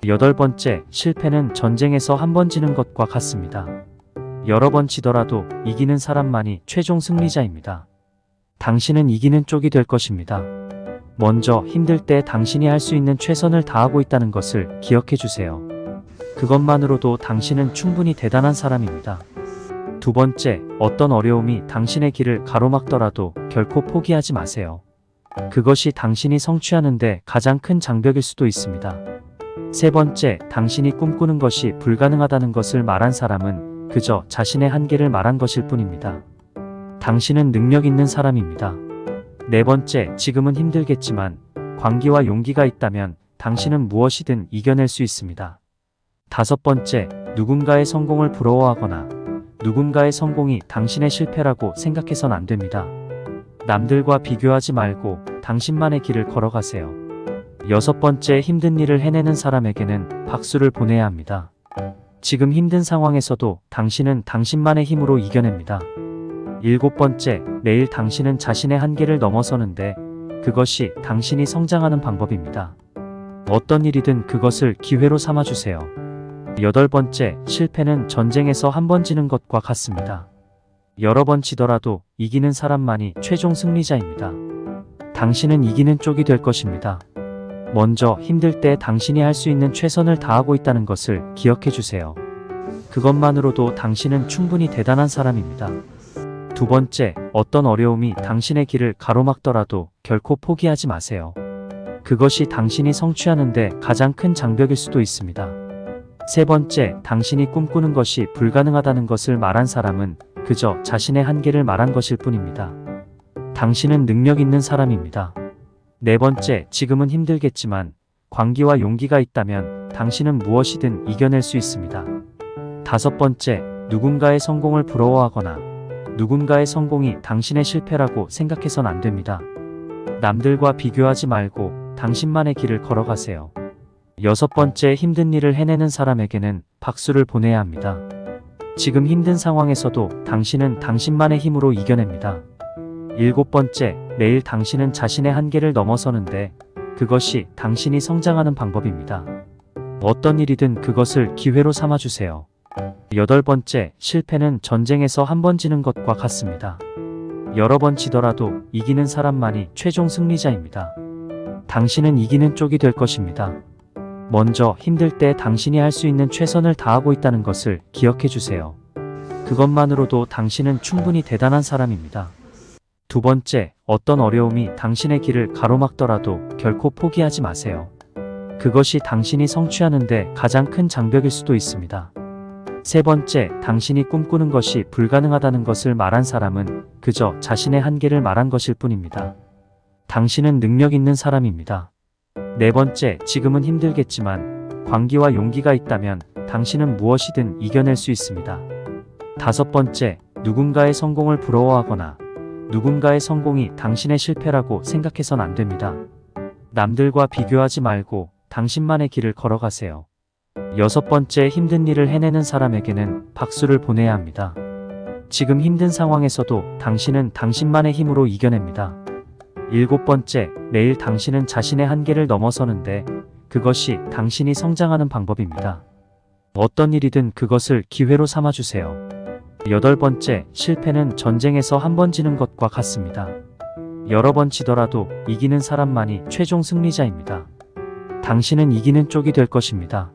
여덟 번째, 실패는 전쟁에서 한 번 지는 것과 같습니다. 여러 번 지더라도 이기는 사람만이 최종 승리자입니다. 당신은 이기는 쪽이 될 것입니다. 먼저 힘들 때 당신이 할 수 있는 최선을 다하고 있다는 것을 기억해 주세요. 그것만으로도 당신은 충분히 대단한 사람입니다. 두 번째, 어떤 어려움이 당신의 길을 가로막더라도 결코 포기하지 마세요. 그것이 당신이 성취하는데 가장 큰 장벽일 수도 있습니다. 세 번째, 당신이 꿈꾸는 것이 불가능하다는 것을 말한 사람은 그저 자신의 한계를 말한 것일 뿐입니다. 당신은 능력 있는 사람입니다. 네 번째, 지금은 힘들겠지만 광기와 용기가 있다면 당신은 무엇이든 이겨낼 수 있습니다. 다섯 번째, 누군가의 성공을 부러워하거나 누군가의 성공이 당신의 실패라고 생각해선 안 됩니다. 남들과 비교하지 말고 당신만의 길을 걸어가세요. 여섯 번째, 힘든 일을 해내는 사람에게는 박수를 보내야 합니다. 지금 힘든 상황에서도 당신은 당신만의 힘으로 이겨냅니다. 일곱 번째, 매일 당신은 자신의 한계를 넘어서는데 그것이 당신이 성장하는 방법입니다. 어떤 일이든 그것을 기회로 삼아주세요. 여덟 번째, 실패는 전쟁에서 한 번 지는 것과 같습니다. 여러 번 지더라도 이기는 사람만이 최종 승리자입니다. 당신은 이기는 쪽이 될 것입니다. 먼저 힘들 때 당신이 할 수 있는 최선을 다하고 있다는 것을 기억해 주세요. 그것만으로도 당신은 충분히 대단한 사람입니다. 두 번째, 어떤 어려움이 당신의 길을 가로막더라도 결코 포기하지 마세요. 그것이 당신이 성취하는데 가장 큰 장벽일 수도 있습니다. 세 번째, 당신이 꿈꾸는 것이 불가능하다는 것을 말한 사람은 그저 자신의 한계를 말한 것일 뿐입니다. 당신은 능력 있는 사람입니다. 네 번째, 지금은 힘들겠지만 광기와 용기가 있다면 당신은 무엇이든 이겨낼 수 있습니다. 다섯 번째, 누군가의 성공을 부러워하거나 누군가의 성공이 당신의 실패라고 생각해선 안 됩니다. 남들과 비교하지 말고 당신만의 길을 걸어가세요. 여섯 번째, 힘든 일을 해내는 사람에게는 박수를 보내야 합니다. 지금 힘든 상황에서도 당신은 당신만의 힘으로 이겨냅니다. 일곱 번째, 매일 당신은 자신의 한계를 넘어서는데 그것이 당신이 성장하는 방법입니다. 어떤 일이든 그것을 기회로 삼아주세요. 여덟 번째, 실패는 전쟁에서 한 번 지는 것과 같습니다. 여러 번 지더라도 이기는 사람만이 최종 승리자입니다. 당신은 이기는 쪽이 될 것입니다. 먼저 힘들 때 당신이 할 수 있는 최선을 다하고 있다는 것을 기억해 주세요. 그것만으로도 당신은 충분히 대단한 사람입니다. 두 번째, 어떤 어려움이 당신의 길을 가로막더라도 결코 포기하지 마세요. 그것이 당신이 성취하는데 가장 큰 장벽일 수도 있습니다. 세 번째, 당신이 꿈꾸는 것이 불가능하다는 것을 말한 사람은 그저 자신의 한계를 말한 것일 뿐입니다. 당신은 능력 있는 사람입니다. 네 번째, 지금은 힘들겠지만 광기와 용기가 있다면 당신은 무엇이든 이겨낼 수 있습니다. 다섯 번째, 누군가의 성공을 부러워하거나 누군가의 성공이 당신의 실패라고 생각해선 안 됩니다. 남들과 비교하지 말고 당신만의 길을 걸어가세요. 여섯 번째, 힘든 일을 해내는 사람에게는 박수를 보내야 합니다. 지금 힘든 상황에서도 당신은 당신만의 힘으로 이겨냅니다. 일곱 번째, 매일 당신은 자신의 한계를 넘어서는데 그것이 당신이 성장하는 방법입니다. 어떤 일이든 그것을 기회로 삼아주세요. 8번째, 실패는 전쟁에서 한 번 지는 것과 같습니다. 여러 번 지더라도 이기는 사람만이 최종 승리자입니다. 당신은 이기는 쪽이 될 것입니다.